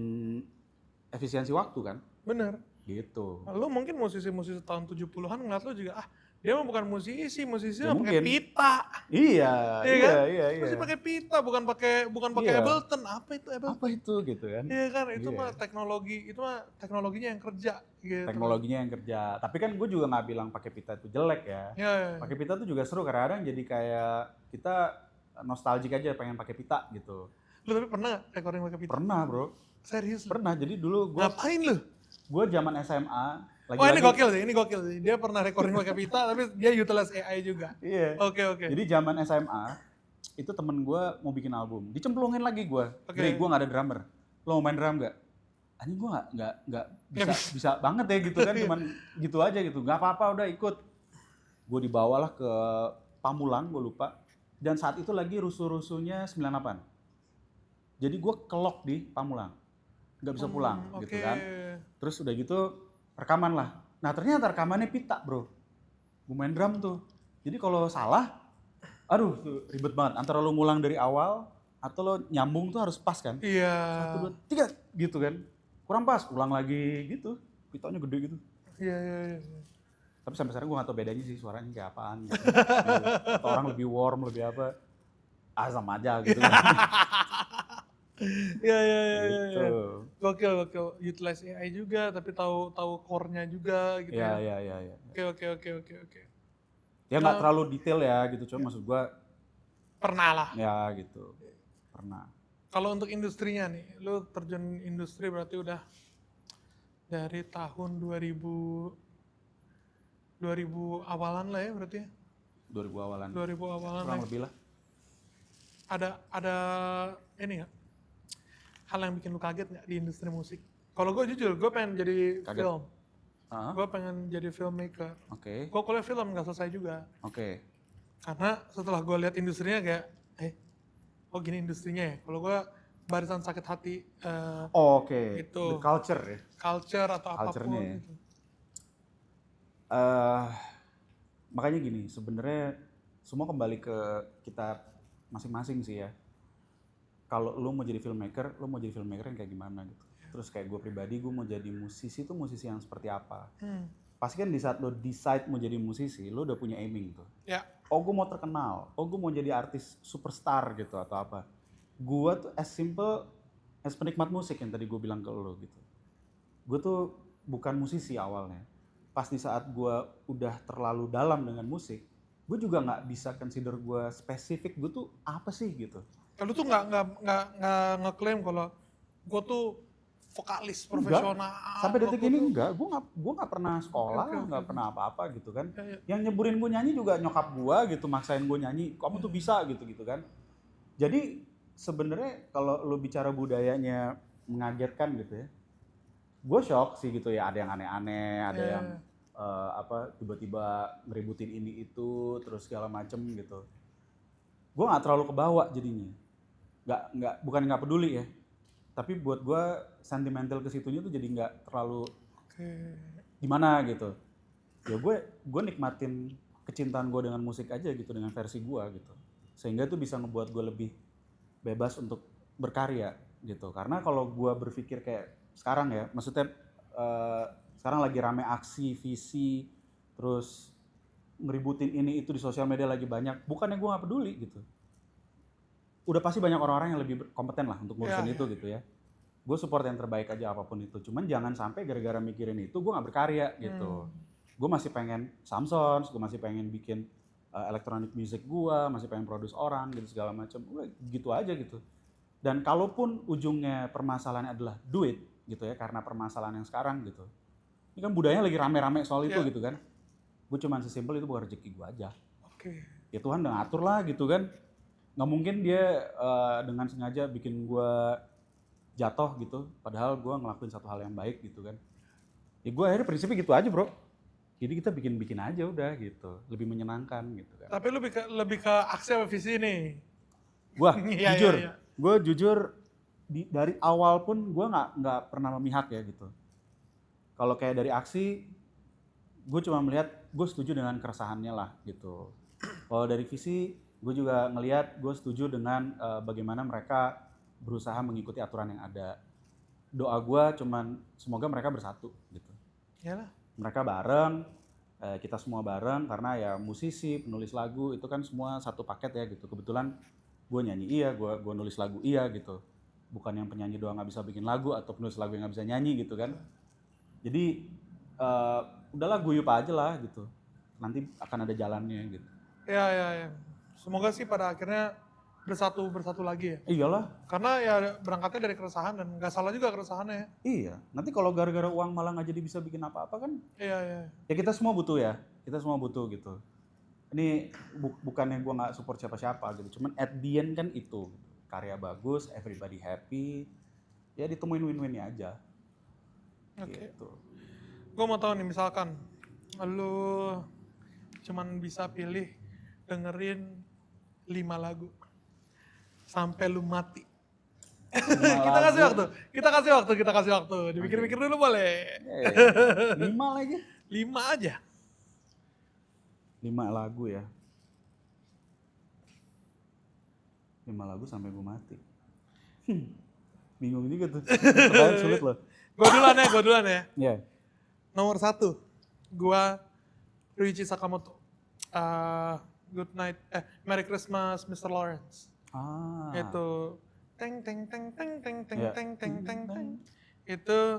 efisiensi waktu kan. Benar. Gitu. Lu mungkin musisi-musisi tahun 70-an ngeliat lu juga, dia mah bukan musisi Ya, mah pakai mungkin. pita. Iya. Masih pakai pita, bukan pakai Iya. Ableton. Apa itu Ableton? Apa itu gitu kan? Iya kan, itu Iya. mah teknologinya yang kerja gitu. Teknologinya yang kerja. Tapi kan gue juga nggak bilang pakai pita itu jelek ya. Iya. Pakai pita tuh juga seru, kadang-kadang jadi kayak kita nostalgic aja pengen pakai pita gitu. Lu tapi pernah nggak recording pakai pita? Pernah bro, Serius? lu? pernah. Jadi dulu Ngapain lu? gue zaman SMA Oh ini gokil sih. Dia pernah recording pakai pita, tapi dia utilize AI juga. Iya. Oke. Jadi zaman SMA itu temen gue mau bikin album, dicemplungin lagi gue. Oke. Dre, gue nggak ada drummer. Lo mau main drum nggak? Anjing gue nggak bisa banget ya gitu kan, cuman gitu aja gitu. Nggak apa-apa udah ikut. Gue dibawalah ke Pamulang, gue lupa. Dan saat itu lagi rusuh-rusuhnya 98. Jadi gue kelok di Pamulang, nggak bisa pulang gitu kan. Terus udah gitu rekaman lah. Nah ternyata rekamannya pita bro. Gue main drum tuh. Jadi kalau salah, aduh tuh ribet banget. Antara lo ngulang dari awal atau lo nyambung tuh harus pas kan. Iya. 1, 2, 3 gitu kan. Kurang pas, ulang lagi gitu. Pitanya gede gitu. Iya. Tapi sampai sekarang gue gak tau bedanya sih suaranya kayak apaan gitu. Atau orang lebih warm, lebih apa. Sama aja gitu. Iya. Gitu. Gokil. Utilize AI juga, tapi tahu core-nya juga gitu. Iya. Oke. Ya nggak terlalu detail ya gitu, cuma maksud gue Pernah lah. ya gitu. Pernah. Kalau untuk industrinya nih, lu terjun industri berarti udah dari tahun 2000 awalan lah ya berarti ya. 2000 awalan. 2000 awalan Kurang lah. lebih lah. Ada ini nggak? Hal yang bikin lu kaget nggak di industri musik? Kalau gue jujur, gue pengen jadi Kaget. film. Heeh. Gue pengen jadi filmmaker. Oke. Gue kuliah film nggak selesai juga. Oke. Karena setelah gue lihat industrinya kayak, oh gini industrinya ya. Kalau gue barisan sakit hati, Oke, Itu. the culture ya. culture atau Culture-nya ya. apapun. Gitu. Eh, Makanya gini, sebenarnya semua kembali ke kita masing-masing sih ya. Kalau lu mau jadi filmmaker yang kayak gimana gitu. Terus kayak gue pribadi, gue mau jadi musisi tuh musisi yang seperti apa. Pasti kan di saat lo decide mau jadi musisi, lo udah punya aiming tuh. Ya, Oh gue mau terkenal, oh gue mau jadi artis superstar gitu atau apa. Gue tuh as simple as penikmat musik yang tadi gue bilang ke lo gitu. Gue tuh bukan musisi awalnya. Pas di saat gue udah terlalu dalam dengan musik, gue juga nggak bisa consider gue spesifik, gue tuh apa sih gitu. kalau tuh nggak ngeklaim kalau gue tuh vokalis profesional. Sampai detik gua ini tuh- enggak, gue nggak pernah sekolah, Oke, oke, nggak oke. pernah apa-apa gitu kan. Ya, ya. Yang nyeburin gue nyanyi juga nyokap gue gitu, maksain gue nyanyi, kamu tuh bisa gitu kan. Jadi sebenarnya kalau lo bicara budayanya mengagetkan gitu ya, gue shock sih gitu ya. Ada yang aneh-aneh, ada Ya. yang tiba-tiba ngeributin ini itu, terus segala macem gitu. Gue nggak terlalu kebawa jadinya. Bukan nggak peduli ya, tapi buat gue sentimental ke situnya tuh jadi nggak terlalu Oke. gimana gitu. Ya gue nikmatin kecintaan gue dengan musik aja gitu, dengan versi gue gitu, sehingga itu bisa ngebuat gue lebih bebas untuk berkarya gitu. Karena kalau gue berpikir kayak sekarang ya, maksudnya sekarang lagi rame aksi visi, terus ngeributin ini itu di sosial media lagi banyak, bukannya gue nggak peduli gitu, udah pasti banyak orang-orang yang lebih kompeten lah untuk ngurusin Ya, itu gitu ya. Gue support yang terbaik aja apapun itu, cuman jangan sampai gara-gara mikirin itu gue nggak berkarya gitu. Gue masih pengen Samsons, gue masih pengen bikin electronic music, gue masih pengen produce orang gitu segala macam, gitu aja gitu. Dan kalaupun ujungnya permasalahannya adalah duit gitu ya, karena permasalahan yang sekarang gitu, ini kan budayanya lagi rame-rame soal itu gitu kan, gue cuman sesimpel itu bukan rezeki gue aja. Oke. Ya Tuhan udah ngatur lah gitu kan, nggak mungkin dia dengan sengaja bikin gue jatuh gitu, padahal gue ngelakuin satu hal yang baik gitu kan. Ya gue akhirnya prinsipnya gitu aja bro, jadi kita bikin aja udah gitu, lebih menyenangkan gitu kan. Tapi lebih ke aksi apa visi nih? Gue Iya, jujur, iya, iya. gue jujur dari awal pun gue nggak pernah memihak ya gitu. Kalau kayak dari aksi, gue cuma melihat gue setuju dengan keresahannya lah gitu. Kalau dari visi, gue juga ngelihat gue setuju dengan bagaimana mereka berusaha mengikuti aturan yang ada. Doa gue cuman semoga mereka bersatu gitu. Iyalah. Mereka bareng, kita semua bareng, karena ya musisi, penulis lagu itu kan semua satu paket ya gitu. Kebetulan gue nyanyi iya, gue nulis lagu iya gitu. Bukan yang penyanyi doang nggak bisa bikin lagu atau penulis lagu yang nggak bisa nyanyi gitu kan. Jadi udahlah guyup aja lah gitu. Nanti akan ada jalannya gitu. Ya. Semoga sih pada akhirnya bersatu lagi ya. Iyalah. Karena ya berangkatnya dari keresahan dan nggak salah juga keresahannya. Iya. Nanti kalau gara-gara uang malah nggak jadi bisa bikin apa-apa kan? Iya. Ya kita semua butuh ya. Kita semua butuh gitu. Ini bukannya gue nggak support siapa-siapa gitu. Cuman at the end kan itu karya bagus, everybody happy. Ya ditemuin win-winnya aja. Oke. Gitu. Gue mau tahu nih misalkan lu cuman bisa pilih dengerin 5 lagu sampai lu mati. Kita kasih waktu. Dipikir-pikir dulu boleh. 5 lagi. 5 aja. 5 lagu ya. 5 lagu sampai gue mati. Bingung juga tuh. Pertanyaan sulit loh. Gue duluan ya. Iya. Nomor 1, gua Ryuichi Sakamoto. Good night, Merry Christmas Mr. Lawrence. Itu teng teng teng teng teng teng Ya. teng teng teng teng. Itu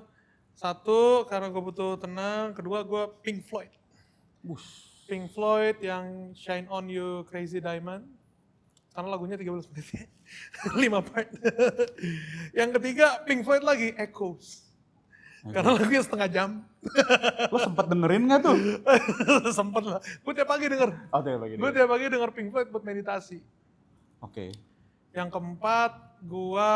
satu karena gue butuh tenang. Kedua gue Pink Floyd. Pink Floyd yang Shine On You Crazy Diamond. Karena lagunya 13 menit ya. 5 part. Yang ketiga Pink Floyd lagi Echoes. Karena lagunya setengah jam. Lo sempet dengerin gak tuh? Sempet lah. Gue tiap pagi denger. Oh, tiap pagi Gue tiap pagi denger Pink Floyd buat meditasi. Oke. Yang keempat, gue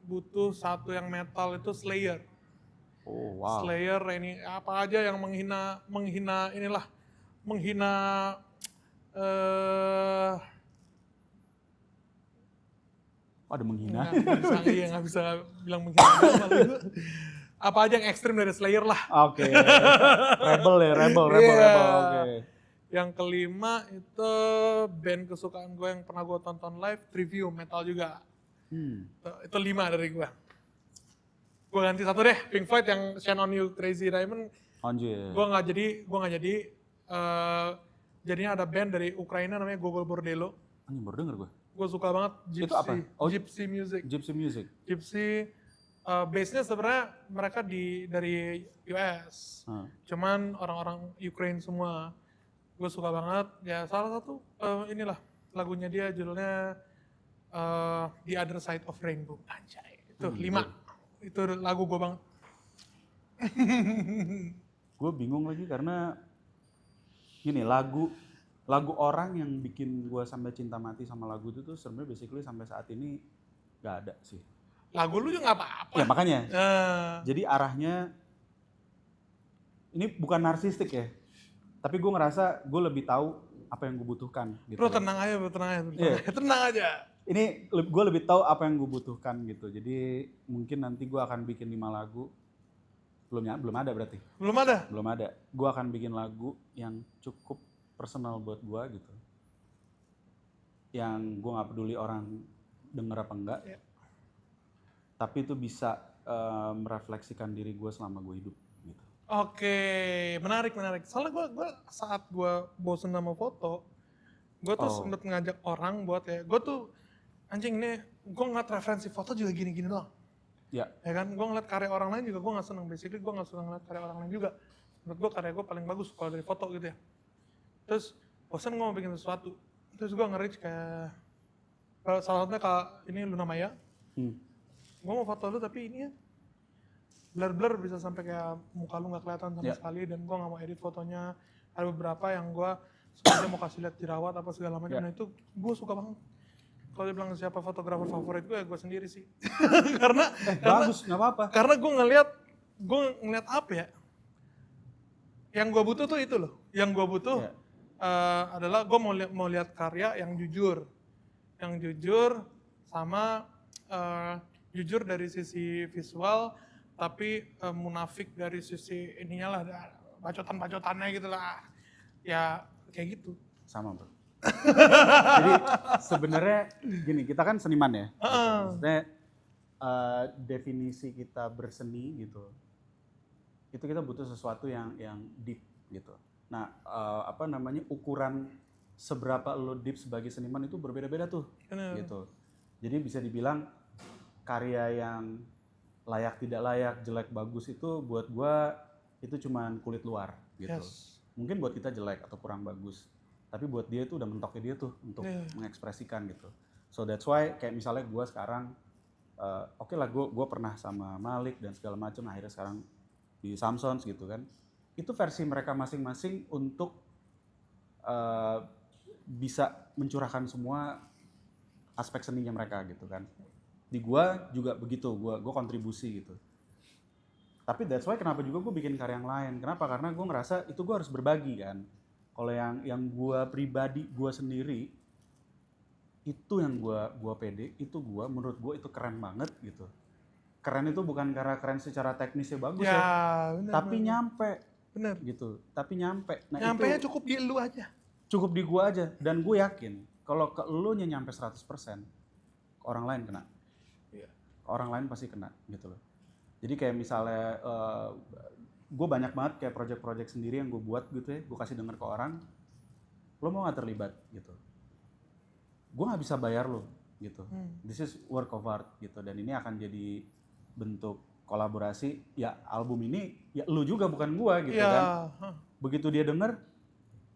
butuh satu yang metal itu Slayer. Oh, wow. Slayer ini apa aja yang menghina Oh, ada menghina. Nggak bisa bilang menghina. Malah apa aja yang ekstrim dari Slayer lah. Oke. Rebel ya, rebel. Iya. Oke. Yang kelima itu band kesukaan gue yang pernah gue tonton live, Trivium, metal juga. Itu 5 dari gue. Gue ganti satu deh, Pink Floyd yang Shine On You Crazy Diamond. Anjir. Gue nggak jadi. Jadinya ada band dari Ukraina namanya Gogol Bordello. Anjir, baru denger gue. Gue suka banget Gypsy. Itu apa? Oh, Gypsy music. Gypsy music. Gypsy base-nya sebenarnya mereka dari US. Cuman orang-orang Ukraine semua. Gue suka banget. Ya salah satu inilah lagunya dia judulnya The Other Side of Rainbow. Anjay. Itu 5. Itu lagu gue banget. Gue bingung lagi karena gini, lagu orang yang bikin gue sampai cinta mati sama lagu itu tuh sebenarnya basically sampai saat ini gak ada sih. Lagu lu juga gak apa-apa. Ya makanya. Jadi arahnya ini bukan narsistik ya, tapi gue ngerasa gue lebih tahu apa yang gue butuhkan. Gitu. Bro tenang aja. Tenang aja. Ini gue lebih tahu apa yang gue butuhkan gitu. Jadi mungkin nanti gue akan bikin 5 lagu. Belum ada berarti? Belum ada. Gue akan bikin lagu yang cukup personal buat gue gitu. Yang gue gak peduli orang denger apa enggak. Yeah. Tapi itu bisa merefleksikan diri gue selama gue hidup gitu. Oke, menarik. Soalnya gue saat gue bosen sama foto, gue tuh sempet ngajak orang buat gue tuh anjing nih, gue ngeliat referensi foto juga gini-gini doang. Ya kan, gue ngeliat karya orang lain juga gue gak seneng. Basically gue gak suka ngeliat karya orang lain juga. Menurut gue karya gue paling bagus kalau dari foto gitu ya. Terus bosan gue mau bikin sesuatu. Terus gue nge-reach kayak, salah satunya kayak ini Luna Maya. Gue mau foto lu tapi ini ya blur bisa sampai kayak muka lu gak kelihatan sama sekali. Dan gue gak mau edit fotonya. Ada beberapa yang gue sebenarnya mau kasih lihat jerawat apa segala macam. Nah itu gue suka banget. Kalau dia bilang siapa fotografer favorit gue, ya gue sendiri sih. karena bagus, nggak apa-apa. Karena gue ngeliat apa ya? Yang gue butuh tuh itu loh. Yang gue butuh adalah gue mau lihat karya yang jujur sama jujur dari sisi visual, tapi munafik dari sisi ininya lah, bacotan-bacotannya gitu lah. Ya kayak gitu. Sama bro. Jadi sebenarnya gini, kita kan seniman ya. Maksudnya definisi kita berseni gitu, itu kita butuh sesuatu yang deep gitu. Nah ukuran seberapa lo deep sebagai seniman itu berbeda-beda tuh. Gitu. Jadi bisa dibilang karya yang layak tidak layak, jelek bagus itu buat gua itu cuman kulit luar gitu. Mungkin buat kita jelek atau kurang bagus. Tapi buat dia itu udah mentoknya dia tuh untuk mengekspresikan gitu. So that's why kayak misalnya gue sekarang, oke lah gue pernah sama Malik dan segala macam, akhirnya sekarang di Samsons gitu kan. Itu versi mereka masing-masing untuk bisa mencurahkan semua aspek seninya mereka gitu kan. Di gue juga begitu, gue kontribusi gitu. Tapi that's why kenapa juga gue bikin karya yang lain. Kenapa? Karena gue ngerasa itu gue harus berbagi kan. Kalau yang gue pribadi, gue sendiri, itu yang gue pede, itu menurut gue itu keren banget gitu. Keren itu bukan karena keren secara teknisnya bagus bener, tapi bener. Nyampe. Bener. Gitu, tapi nyampe. Nah, nyampenya itu cukup di lu aja. Cukup di gue aja, dan gue yakin kalau ke elunya nyampe 100%, ke orang lain kena. Orang lain pasti kena gitu loh. Jadi kayak misalnya, gue banyak banget kayak project-project sendiri yang gue buat gitu ya, gue kasih denger ke orang, lo mau gak terlibat gitu, gue gak bisa bayar lo gitu, this is work of art gitu, dan ini akan jadi bentuk kolaborasi, ya album ini ya lo juga bukan gue gitu kan, begitu dia denger,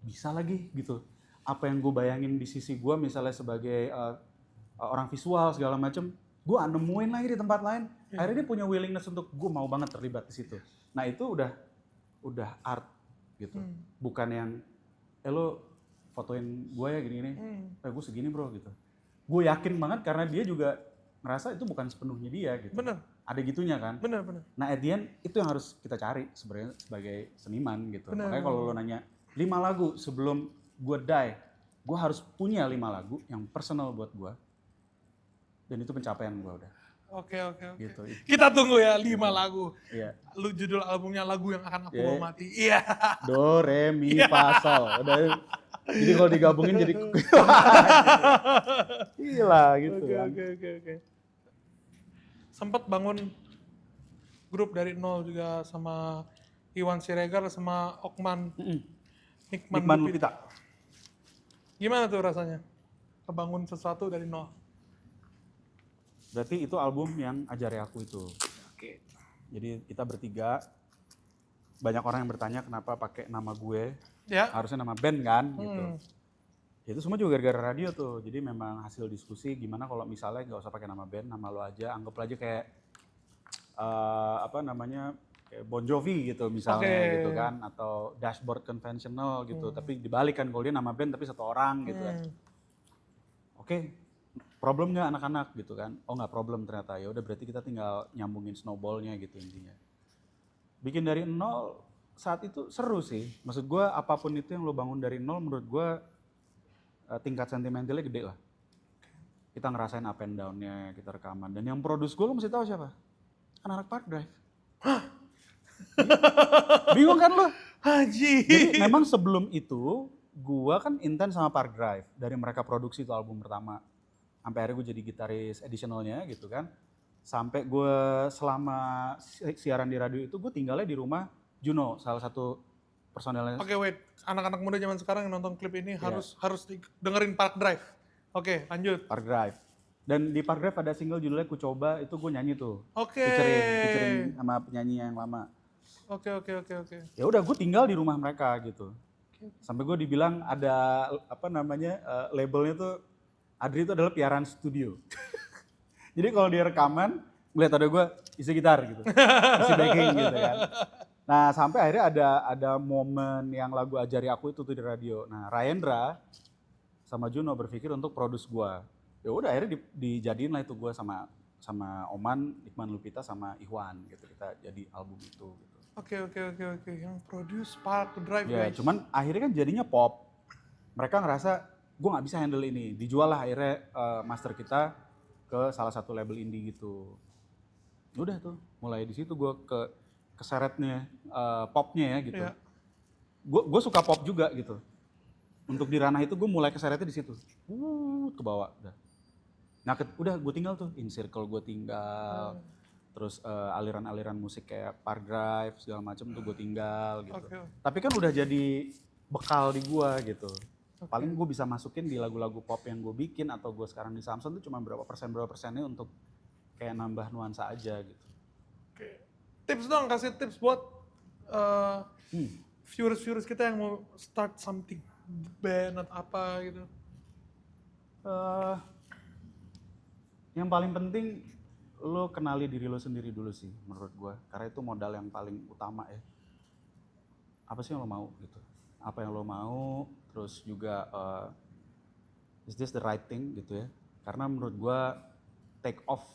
bisa lagi gitu, apa yang gue bayangin di sisi gue misalnya sebagai orang visual segala macem, gue nemuin lagi di tempat lain, akhirnya dia punya willingness untuk gue mau banget terlibat di situ. Nah itu udah art gitu, bukan yang lo fotoin gue ya gini-gini, gue segini bro gitu. Gue yakin banget karena dia juga ngerasa itu bukan sepenuhnya dia gitu. Bener. Ada gitunya kan. Bener. Nah at the end itu yang harus kita cari sebenarnya sebagai seniman gitu. Makanya kalau lo nanya 5 lagu sebelum gue die, gue harus punya 5 lagu yang personal buat gue. Dan itu pencapaian gue udah. Oke. Gitu. Kita tunggu ya 5 lagu. Iya. Lu judul albumnya lagu yang akan aku Iya. bawa mati. Iya. Do, re, mi, fa, sol. Udah. Jadi kalau digabungin jadi gila gitu kan. Oke. Sempet bangun grup dari nol juga sama Iwan Siregar sama Okman Nikman Lupita. Gimana tuh rasanya? Kebangun sesuatu dari nol. Berarti itu album yang Ajari Aku itu. Oke. Jadi kita bertiga, banyak orang yang bertanya kenapa pakai nama gue, Ya. harusnya nama band kan gitu. Hmm. Ya itu semua juga gara-gara radio tuh. Jadi memang hasil diskusi gimana kalau misalnya nggak usah pakai nama band, nama lo aja, anggap aja kayak kayak Bon Jovi gitu misalnya Oke. gitu kan, atau Dashboard Conventional gitu. Tapi dibalik kan kalau dia nama band tapi satu orang gitu kan. Oke, problem nggak anak-anak gitu kan? Oh nggak problem ternyata, ya udah berarti kita tinggal nyambungin snowballnya gitu intinya. Bikin dari nol saat itu seru sih. Maksud gue apapun itu yang lo bangun dari nol menurut gue tingkat sentimentalnya gede lah. Kita ngerasain up and down-nya, kita rekaman. Dan yang produce gue lo mesti tahu siapa? Anak-anak Park Drive. Bingung kan lo? Haji. Jadi memang sebelum itu gue kan intens sama Park Drive. Dari mereka produksi itu album pertama. Sampai akhirnya gue jadi gitaris additionalnya gitu kan. Sampai gue selama siaran di radio itu gue tinggalnya di rumah Juno, salah satu personelnya. Oke, wait. Anak-anak muda zaman sekarang yang nonton klip ini Iya. harus dengerin Park Drive. Oke, lanjut. Park Drive. Dan di Park Drive ada single judulnya Ku Coba, itu gue nyanyi tuh. Oke. Featuring sama penyanyi yang lama. Oke. Ya udah gue tinggal di rumah mereka gitu. Sampai gue dibilang ada labelnya tuh Adri itu adalah piaraan studio. Jadi kalau dia rekaman, ngeliat ada gue isi gitar gitu. Isi backing gitu kan. Nah sampai akhirnya ada momen yang lagu Ajari Aku itu tuh di radio. Nah Rayendra sama Juno berpikir untuk produce gue. Ya udah akhirnya dijadiin lah itu gue sama Oman, Nikman Lupita sama Iwan gitu. Kita jadi album itu gitu. Oke. Yang produce Park Drive, Ya guys. cuman akhirnya kan jadinya pop. Mereka ngerasa gue nggak bisa handle ini. Dijual lah akhirnya master kita ke salah satu label indie gitu. Udah tuh mulai di situ gue keseretnya popnya ya gitu. Iya. Gue suka pop juga gitu. Untuk di ranah itu gue mulai keseretnya di situ. Ke bawah udah. Nah udah gue tinggal tuh In Circle gue tinggal. Terus aliran-aliran musik kayak Park Drive segala macam tuh gue tinggal gitu. Oke. Tapi kan udah jadi bekal di gue gitu. Paling gue bisa masukin di lagu-lagu pop yang gue bikin atau gue sekarang di Samsung tuh cuma berapa persennya untuk kayak nambah nuansa aja gitu. Oke. Tips dong, kasih tips buat viewers kita yang mau start something, band atau apa gitu. Yang paling penting lo kenali diri lo sendiri dulu sih menurut gue. Karena itu modal yang paling utama ya. Apa sih yang lo mau gitu. Apa yang lo mau, terus juga is this the right thing gitu ya. Karena menurut gue take off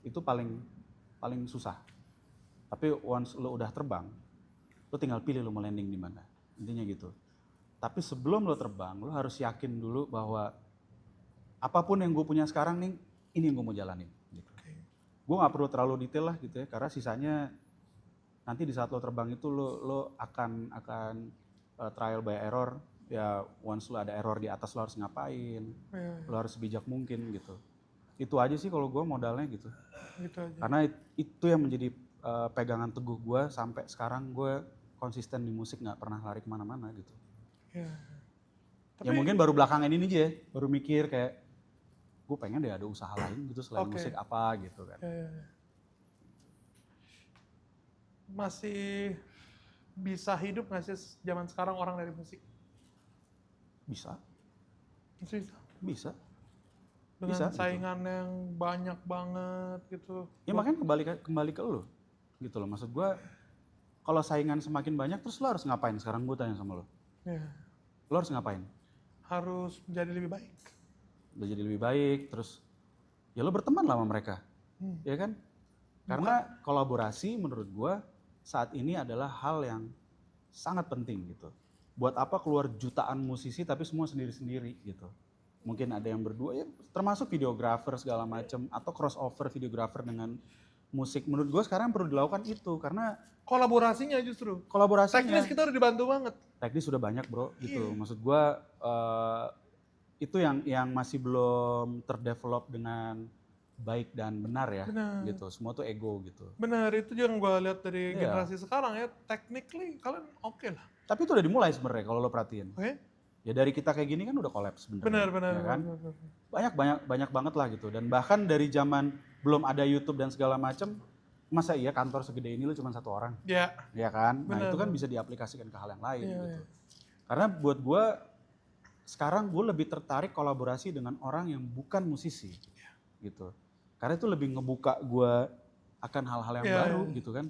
itu paling susah. Tapi once lo udah terbang, lo tinggal pilih lo mau landing di mana. Intinya gitu. Tapi sebelum lo terbang, lo harus yakin dulu bahwa apapun yang gue punya sekarang nih, ini yang gue mau jalanin. Gitu. Gue nggak perlu terlalu detail lah gitu ya, karena sisanya nanti di saat lo terbang itu lo akan trial by error. Ya once lo ada error di atas lo harus ngapain, lo harus sebijak mungkin gitu. Itu aja sih kalau gue modalnya gitu. Gitu aja. Karena itu yang menjadi pegangan teguh gue sampai sekarang gue konsisten di musik, nggak pernah lari kemana-mana gitu. Ya. Ya mungkin baru belakangan ini aja, baru mikir kayak gue pengen deh ada usaha lain gitu selain musik apa gitu kan. Ya. Masih bisa hidup nggak sih zaman sekarang orang dari musik? Bisa, Masih bisa. dengan Bisa, saingan yang banyak banget gitu. Ya makanya kembali ke lo gitu loh. Maksud gue kalau saingan semakin banyak terus lo harus ngapain? Sekarang gue tanya sama lo. Ya. Lo harus ngapain? Harus menjadi lebih baik. Udah jadi lebih baik, terus ya lo berteman lah sama mereka. Ya kan? Karena kolaborasi menurut gue saat ini adalah hal yang sangat penting gitu. Buat apa keluar jutaan musisi tapi semua sendiri-sendiri gitu. mungkin ada yang berdua ya, termasuk videografer segala macam atau crossover videografer dengan musik. Menurut gue sekarang perlu dilakukan itu karena Kolaborasinya justru. kolaborasinya. Teknis kita udah dibantu banget. Teknis sudah banyak bro gitu. Iya. Maksud gue itu yang masih belum terdevelop dengan baik dan benar ya. Benar. Gitu. Semua tuh ego gitu. Benar, itu yang gue lihat dari Iya. generasi sekarang ya. Technically kalian oke lah. Tapi itu udah dimulai sebenarnya kalau lo perhatiin. Oke? Ya dari kita kayak gini kan udah collapse sebenarnya. Benar. Ya kan? benar. Banyak banget lah gitu. Dan bahkan dari zaman belum ada YouTube dan segala macam, masa iya kantor segede ini lu cuma satu orang, Ya, ya kan? Nah Benar, itu kan benar. bisa diaplikasikan ke hal yang lain Iya, gitu. iya. Karena buat gue sekarang gue lebih tertarik kolaborasi dengan orang yang bukan musisi, gitu. Karena itu lebih ngebuka gue akan hal-hal yang Iya, baru iya. gitu kan.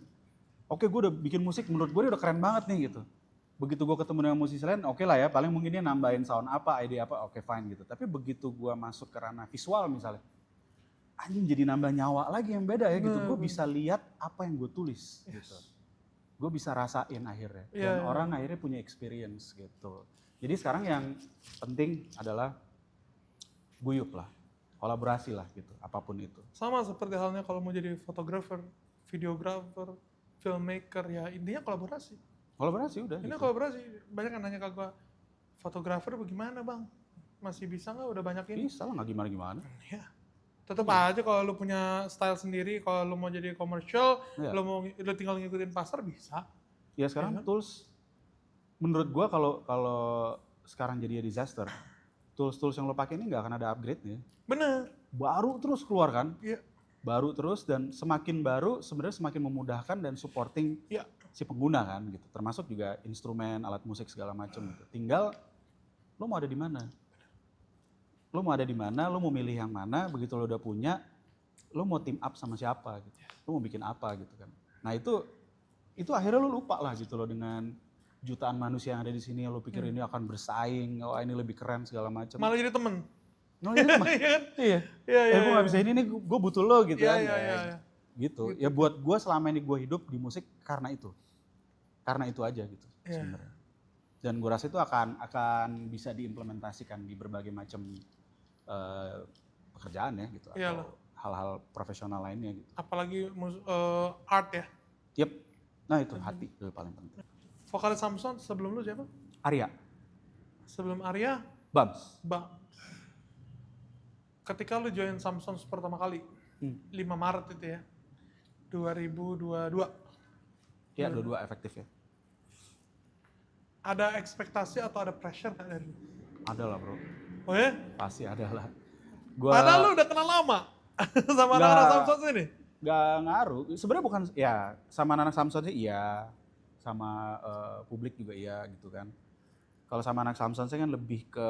Oke gue udah bikin musik, menurut gue udah keren banget nih gitu. Begitu gue ketemu dengan musisi lain, oke lah ya, paling mungkin dia nambahin sound apa, ide apa, oke fine gitu. Tapi begitu gue masuk ke ranah visual misalnya, anjing jadi nambah nyawa lagi yang beda ya gitu. Bener, Gue bener. bisa lihat apa yang gue tulis Yes. gitu. Gue bisa rasain akhirnya. Iya, Dan iya. orang akhirnya punya experience gitu. Jadi sekarang yang penting adalah guyup lah, kolaborasi lah gitu, apapun itu. Sama seperti halnya kalau mau jadi fotografer, videografer, filmmaker, ya intinya kolaborasi. Kolaborasi udah Ini gitu. kolaborasi. Banyak yang nanya ke gue, fotografer bagaimana bang? Masih bisa nggak? Udah banyak ini? Bisa lah nggak gimana-gimana. Ya. Tetap aja kalau lu punya style sendiri, kalau lu mau jadi komersial, Iya. lu tinggal ngikutin pasar bisa. Ya sekarang Iya kan? tools, menurut gua kalau sekarang jadi disaster, tools yang lo pakai ini nggak akan ada upgrade-nya. Bener. Baru terus keluar kan, Iya. baru terus dan semakin baru sebenarnya semakin memudahkan dan supporting Iya. si pengguna kan gitu. Termasuk juga instrumen, alat musik segala macam gitu. Tinggal lo mau ada di mana? Lo mau ada di mana? Lo mau milih yang mana? Begitu lo udah punya, lo mau team up sama siapa gitu. Lo mau bikin apa gitu kan. Nah itu akhirnya lo lupa lah gitu lo dengan jutaan manusia yang ada di sini. Lo pikir ini akan bersaing, oh ini lebih keren segala macam. Malah jadi temen. No, itu mah. Iya kan? Iya. Iya, iya. Gue gak bisa ini nih, gue butuh lo gitu Iya, kan. iya, Ya, iya. Gitu. Ya buat gue selama ini gue hidup di musik karena itu. Karena itu aja gitu Iya. sebenarnya. Dan gue rasa itu akan bisa diimplementasikan di berbagai macam pekerjaan ya gitu. Iyalah. Atau hal-hal profesional lainnya gitu. Apalagi art ya. Yep. Nah itu hati itu paling penting. Vokalis Samson sebelum lu siapa? Arya, Sebelum Arya, Bams. Bang. Ketika lu join Samson pertama kali, 5 Maret itu ya, 2022. Ya dua-dua efektif ya. Ada ekspektasi atau ada pressure nggak dari lu? Ada lah bro, Oh ya? pasti ada lah. Gua Padahal lu udah kenal lama sama Nggak. anak-anak Samson ini. gak ngaruh. Sebenarnya bukan ya sama anak Samson sih iya, sama publik juga iya gitu kan. Kalau sama anak Samson saya kan lebih ke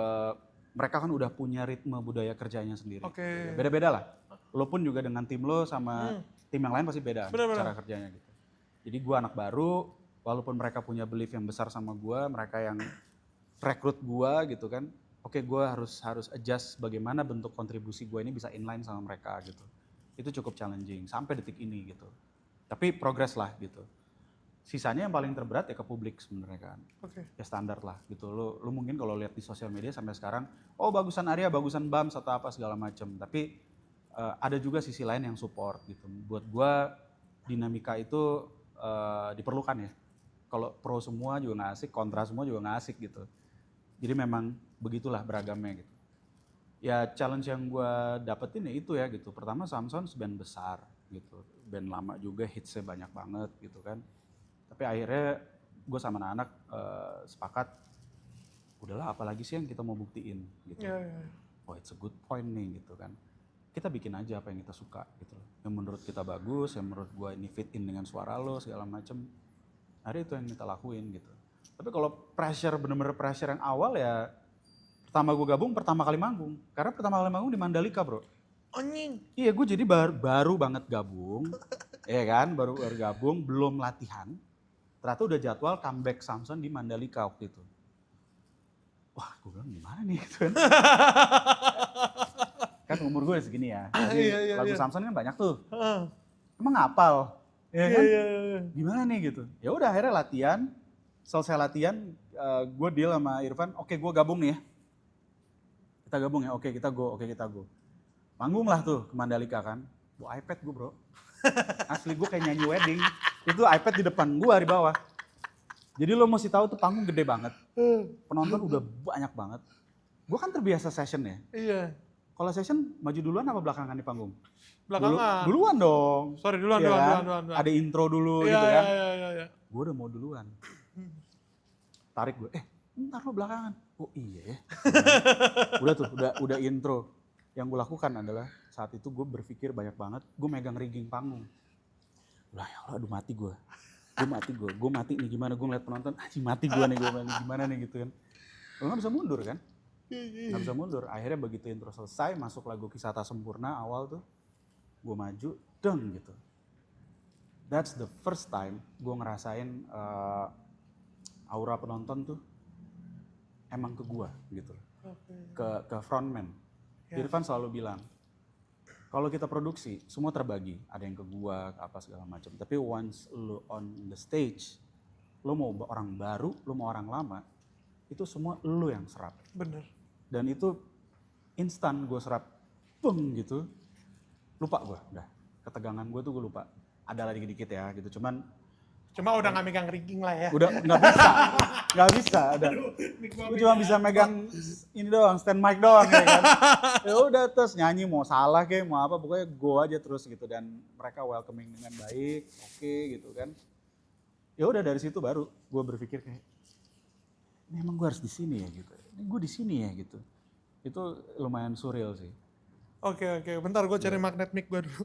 mereka kan udah punya ritme budaya kerjanya sendiri. Oke. Beda-beda lah. Lo pun juga dengan tim lo sama tim yang lain pasti beda Bener-bener. cara kerjanya gitu. Jadi gua anak baru, walaupun mereka punya belief yang besar sama gua, mereka yang rekrut gua gitu kan. Oke, gua harus adjust bagaimana bentuk kontribusi gua ini bisa inline sama mereka gitu. Itu cukup challenging sampai detik ini gitu. Tapi progress lah gitu. Sisanya yang paling terberat ya ke publik sebenarnya kan. Oke. Ya standar lah gitu. Lu mungkin kalau lihat di sosial media sampai sekarang, oh bagusan Arya, bagusan Bams atau apa segala macam. Tapi ada juga sisi lain yang support gitu. Buat gua dinamika itu diperlukan ya. Kalau pro semua juga nggak asik, kontra semua juga nggak asik gitu. Jadi memang begitulah beragamnya gitu. Ya challenge yang gua dapetin ya itu ya gitu. Pertama Samson band besar gitu. Band lama juga hitsnya banyak banget gitu kan. Tapi akhirnya gue sama anak-anak sepakat, udahlah apalagi sih yang kita mau buktiin gitu. Iya, iya. Oh it's a good point nih gitu kan. Kita bikin aja apa yang kita suka gitu. Yang menurut kita bagus, yang menurut gue ini fit in dengan suara lo segala macem. Hari itu yang kita lakuin gitu. Tapi kalau pressure, bener-bener pressure yang awal ya, pertama gue gabung, pertama kali manggung. Karena pertama kali manggung di Mandalika bro. Anjing. Iya gue jadi baru banget gabung, ya kan, baru gabung, belum latihan. Ternyata udah jadwal comeback Samson di Mandalika waktu itu. Wah gue bilang gimana nih gitu kan. Kan umur gue segini ya, jadi Iya, lagu iya. Samson kan banyak tuh. Heeh. Emang ngapal, ya Iya, kan? iya, iya. Gimana nih gitu. Ya udah akhirnya latihan, selesai latihan, gue deal sama Irfan, oke gue gabung nih ya. kita gabung ya, oke kita go. Manggung lah tuh ke Mandalika kan, bawa iPad gue bro. Asli gue kayak nyanyi wedding, itu iPad di depan gue di bawah. Jadi lo mesti tahu tuh panggung gede banget, penonton udah banyak banget. Gue kan terbiasa session ya. Iya. Kalau session maju duluan apa belakangan di panggung? Belakangan. Duluan dong. Sorry, duluan. Ada intro dulu Iya, gitu kan. Iya. Gue udah mau duluan. Tarik gue, ntar lo belakangan. Oh iya ya. Udah tuh, udah intro. Yang gue lakukan adalah saat itu gue berpikir banyak banget, gue megang rigging panggung. Lah ya Allah, aduh mati gue. Gue mati nih gimana, gue ngeliat penonton, mati gue nih, gimana nih gitu kan. Gue gak bisa mundur kan. Gak bisa mundur, akhirnya begitu intro selesai, masuk lagu Kisah Tak Sempurna awal tuh. Gue maju, deng gitu. That's the first time gue ngerasain aura penonton tuh emang ke gue gitu. Ke frontman. Irfan selalu bilang, kalau kita produksi, semua terbagi. Ada yang ke gua, ke apa segala macam. Tapi once lu on the stage, lu mau orang baru, lu mau orang lama, itu semua lu yang serap. Bener. Dan itu instan gue serap, beng gitu. Lupa gue, udah. Ketegangan gue tuh gue lupa. Ada lah dikit-dikit ya gitu, Cuma udah gak megang rigging lah ya. udah nggak bisa. Gue cuma bisa megang ini doang, stand mic doang ya kan. Ya udah terus nyanyi mau salah kayak mau apa, pokoknya go aja terus gitu dan mereka welcoming dengan baik, oke gitu kan. Ya udah dari situ baru gue berpikir kayak, ini emang gue harus di sini ya gitu. Ini gue di sini ya gitu. Itu lumayan surreal sih. Oke, bentar gue cari magnet mic gue dulu.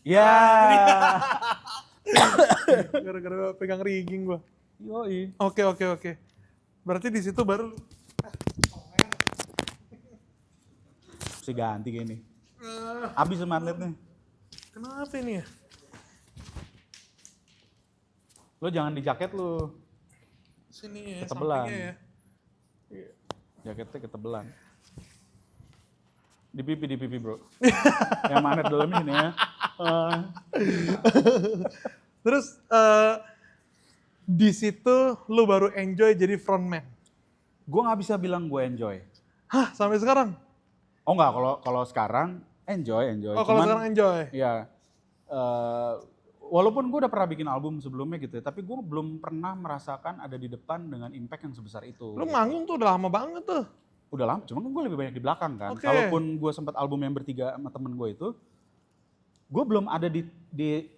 Ya. Gara-gara pegang rigging gue. Yoi. Oke. Berarti di situ baru Mesti ganti kayak ini. Habis magnetnya. kenapa ini ya? Lo jangan di jaket lo. Sini ya, Ketebelan. sampingnya ya. Jaketnya ketebelan. Di pipi bro. Yang magnet dalam ini ya. Terus di situ lu baru enjoy jadi frontman. Gue nggak bisa bilang gue enjoy. Hah, sampai sekarang? Oh nggak, kalau sekarang enjoy. Oh, kalau sekarang enjoy. Ya, walaupun gue udah pernah bikin album sebelumnya gitu ya, tapi gue belum pernah merasakan ada di depan dengan impact yang sebesar itu. Lu manggung tuh udah lama banget tuh. Udah lama, cuma kan gue lebih banyak di belakang kan. Oke. Kalaupun gue sempat album yang bertiga sama temen gue itu, gue belum ada di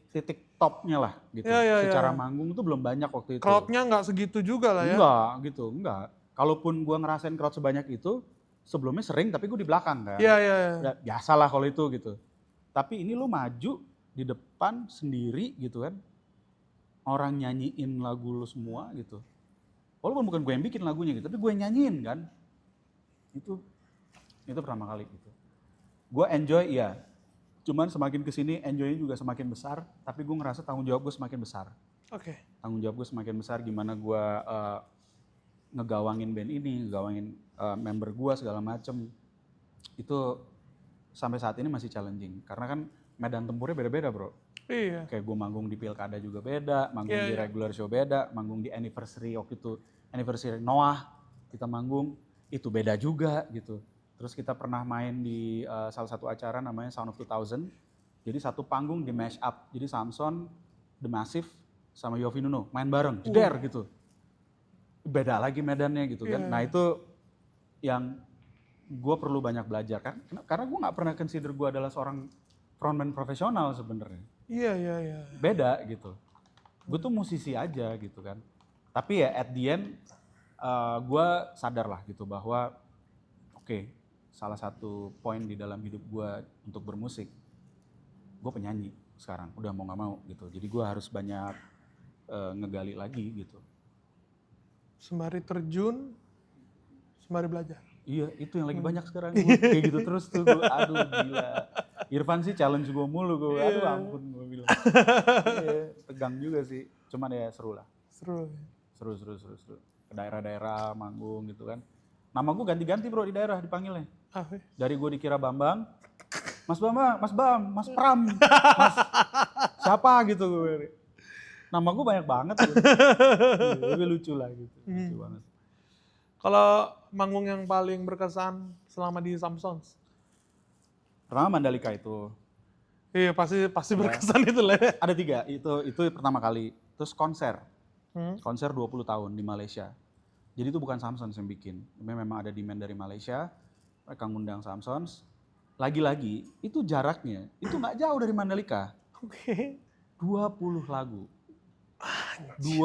titik topnya lah gitu. Iya, Secara iya. manggung tuh belum banyak waktu itu. Crowd-nya nggak segitu juga lah ya. Enggak. Kalaupun gue ngerasain crowd sebanyak itu, sebelumnya sering tapi gue di belakang kan. Iya. Ya, biasa lah kalau itu gitu. Tapi ini lu maju di depan sendiri gitu kan. Orang nyanyiin lagu lu semua gitu. Walaupun bukan gue yang bikin lagunya gitu, tapi gue yang nyanyiin kan. Itu pertama kali gitu. Gue enjoy iya. Cuman semakin kesini enjoy-nya juga semakin besar, tapi gue ngerasa tanggung jawab gue semakin besar. Oke. Tanggung jawab gue semakin besar gimana gue ngegawangin band ini, ngegawangin member gue segala macem. Itu sampai saat ini masih challenging. Karena kan medan tempurnya beda-beda bro. Iya. Kayak gue manggung di Pilkada juga beda, manggung Iya, di iya. regular show beda, manggung di anniversary waktu itu, anniversary Noah kita manggung, itu beda juga gitu. Terus kita pernah main di salah satu acara namanya Sound of 2000. Jadi satu panggung di mash up. Jadi Samson, The Massive, sama Yovie Nuno main bareng, jeder gitu. Beda lagi medannya gitu kan. Iya. Nah itu yang gue perlu banyak belajar kan. Karena gue gak pernah consider gue adalah seorang frontman profesional sebenarnya. Iya. Beda gitu. Gue tuh musisi aja gitu kan. Tapi ya at the end gue sadar lah gitu bahwa oke, salah satu poin di dalam hidup gue untuk bermusik, gue penyanyi sekarang, udah mau gak mau gitu. Jadi gue harus banyak ngegali lagi gitu. Sembari terjun, sembari belajar. Iya, itu yang lagi banyak sekarang. Gua kayak gitu terus tuh, aduh gila. Irfan sih challenge gue mulu, gue aduh ampun gue bilang. Iya, tegang juga sih, cuman ya seru lah. Seru. Seru. Ke daerah-daerah manggung gitu kan. Nama gue ganti-ganti bro di daerah dipanggilnya. Dari gue dikira Bambang, Mas Bambang, Mas Bam, Mas Pram, Mas siapa gitu gue. Nama gue banyak banget gitu. Tapi lucu lah gitu, lucu banget. Kalau manggung yang paling berkesan selama di Samsons? Pertama Mandalika itu. Iya pasti berkesan itu lah. Ya. Ada 3, itu pertama kali. Terus konser. Hmm. Konser 20 tahun di Malaysia. Jadi itu bukan Samsons yang bikin. Memang ada demand dari Malaysia. Mereka ngundang Samsons. Lagi-lagi itu jaraknya itu nggak jauh dari Mandalika. Oke. 20 lagu. 20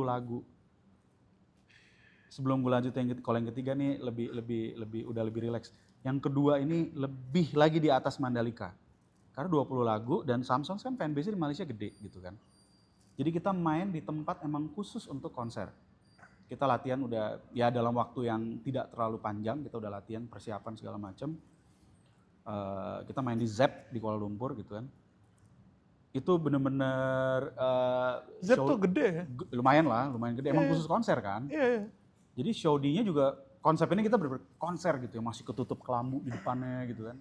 lagu. Sebelum gue lanjut kalau yang ketiga nih udah lebih rileks. Yang kedua ini lebih lagi di atas Mandalika. Karena 20 lagu dan Samsons kan fanbase di Malaysia gede gitu kan. Jadi kita main di tempat emang khusus untuk konser. Kita latihan udah ya dalam waktu yang tidak terlalu panjang, kita udah latihan persiapan segala macam. Kita main di ZEP di Kuala Lumpur gitu kan. Itu bener-bener ZEP tuh gede ya? Lumayan gede. Emang khusus konser kan. Iya. Jadi show D-nya juga konsepnya kita bener-bener konser gitu ya, masih ketutup kelambu di depannya gitu kan.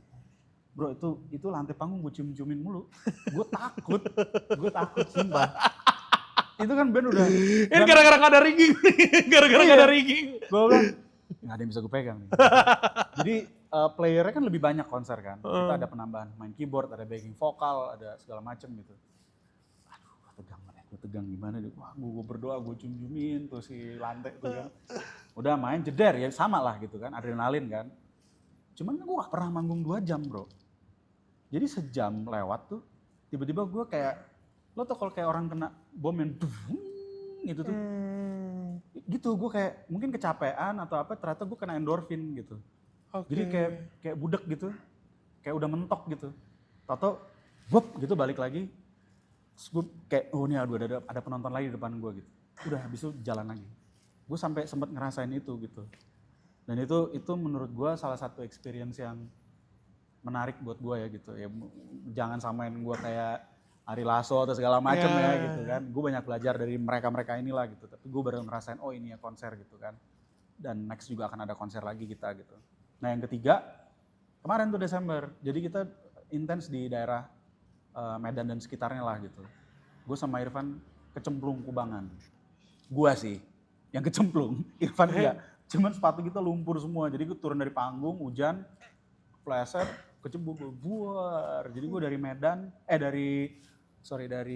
Bro itu lantai panggung gue cium-ciumin mulu. Gue takut sumpah. Itu kan band udah. Ini gara-gara gak ada rigging. Gara-gara gak ada rigging. Gue bilang, nggak ada yang bisa gue pegang nih. Jadi playernya kan lebih banyak konser kan. Kita ada penambahan main keyboard, ada backing vokal, ada segala macem gitu. Aduh, gue tegang gimana deh. Wah, gue berdoa, gue cium-ciumin tuh si lantai tuh kan. Udah main jeder ya sama lah gitu kan, adrenalin kan. Cuman gue gak pernah manggung 2 jam bro. Jadi sejam lewat tuh, tiba-tiba gue kayak, lo tau kalau kayak orang kena bom yang gitu tuh. Gitu gue kayak mungkin kecapean atau apa, ternyata gue kena endorfin gitu. Okay. Jadi kayak budek gitu, kayak udah mentok gitu. Tato, bop gitu balik lagi. Terus gue kayak, oh ini ada penonton lagi di depan gue gitu. Udah habis itu jalan lagi. Gue sampai sempat ngerasain itu gitu. Dan itu menurut gue salah satu experience yang menarik buat gue ya gitu. Ya jangan samain gue kayak Ari Lasso atau segala macem ya gitu kan. Gue banyak belajar dari mereka-mereka inilah gitu. Tapi gue baru ngerasain oh ini ya konser gitu kan. Dan next juga akan ada konser lagi kita gitu. Nah yang ketiga, kemarin tuh Desember. Jadi kita intens di daerah Medan dan sekitarnya lah gitu. Gue sama Irfan kecemplung Kubangan. Gue sih yang kecemplung, Irfan enggak. Cuman sepatu kita lumpur semua. Jadi gue turun dari panggung, hujan, pleset, kecemplung buar. Jadi gue dari Medan, dari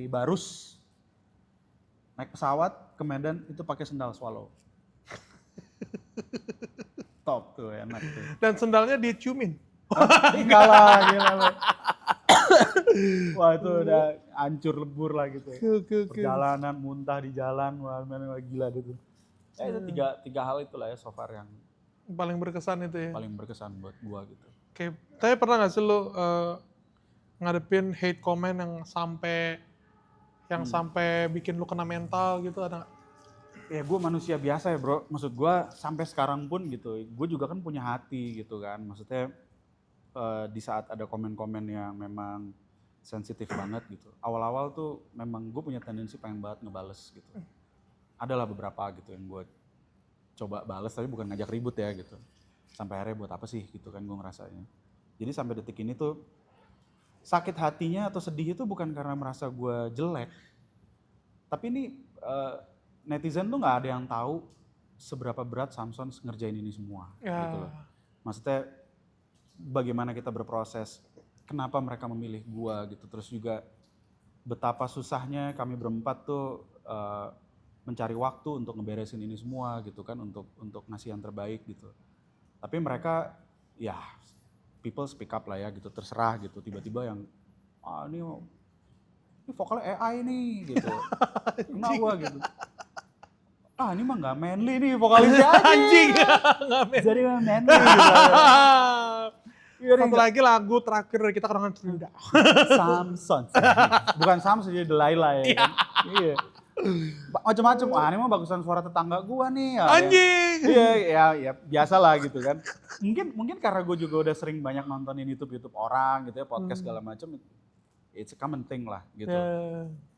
Barus naik pesawat ke Medan itu pakai sendal swallow. Top tuh, enak tuh. Dan sendalnya diciumin. Enggak lah, gila lo. Wah itu udah hancur lebur lah gitu. Perjalanan muntah di jalan, wah gila gitu. Ya itu tiga hal itulah ya so far yang paling berkesan itu ya. Paling berkesan buat gua gitu. Oke, tapi pernah gak sih lu ngadepin hate comment yang sampai bikin lu kena mental gitu, ada gak? Ya gue manusia biasa ya bro, maksud gue sampai sekarang pun gitu, gue juga kan punya hati gitu kan, maksudnya di saat ada komen-komen yang memang sensitif banget gitu, awal-awal tuh memang gue punya tendensi pengen banget ngebales gitu, adalah beberapa gitu yang gue coba bales tapi bukan ngajak ribut ya gitu, sampai akhirnya buat apa sih gitu kan gue ngerasanya, jadi sampai detik ini tuh sakit hatinya atau sedih itu bukan karena merasa gue jelek, tapi ini netizen tuh nggak ada yang tahu seberapa berat Samsons ngerjain ini semua, gitu loh. Maksudnya bagaimana kita berproses, kenapa mereka memilih gua gitu, terus juga betapa susahnya kami berempat tuh mencari waktu untuk ngeberesin ini semua gitu kan, untuk ngasih yang terbaik gitu. Tapi mereka ya people speak up lah ya gitu, terserah gitu, tiba-tiba yang ini vokalnya AI nih gitu, kenapa gua gitu. Ini mah gak manly nih vokalisnya anjing. Jadi manly gitu. Satu lagi lagu terakhir dari kita Karangan Cerita. Samsons. Bukan Samsons, jadi Delilah ya kan. Iya. Macem-macem, ini mah bagusan suara tetangga gua nih. Ya, anjing! Ya biasalah gitu kan. Mungkin karena gue juga udah sering banyak nontonin YouTube orang gitu ya, podcast segala macem. It's a common thing lah gitu.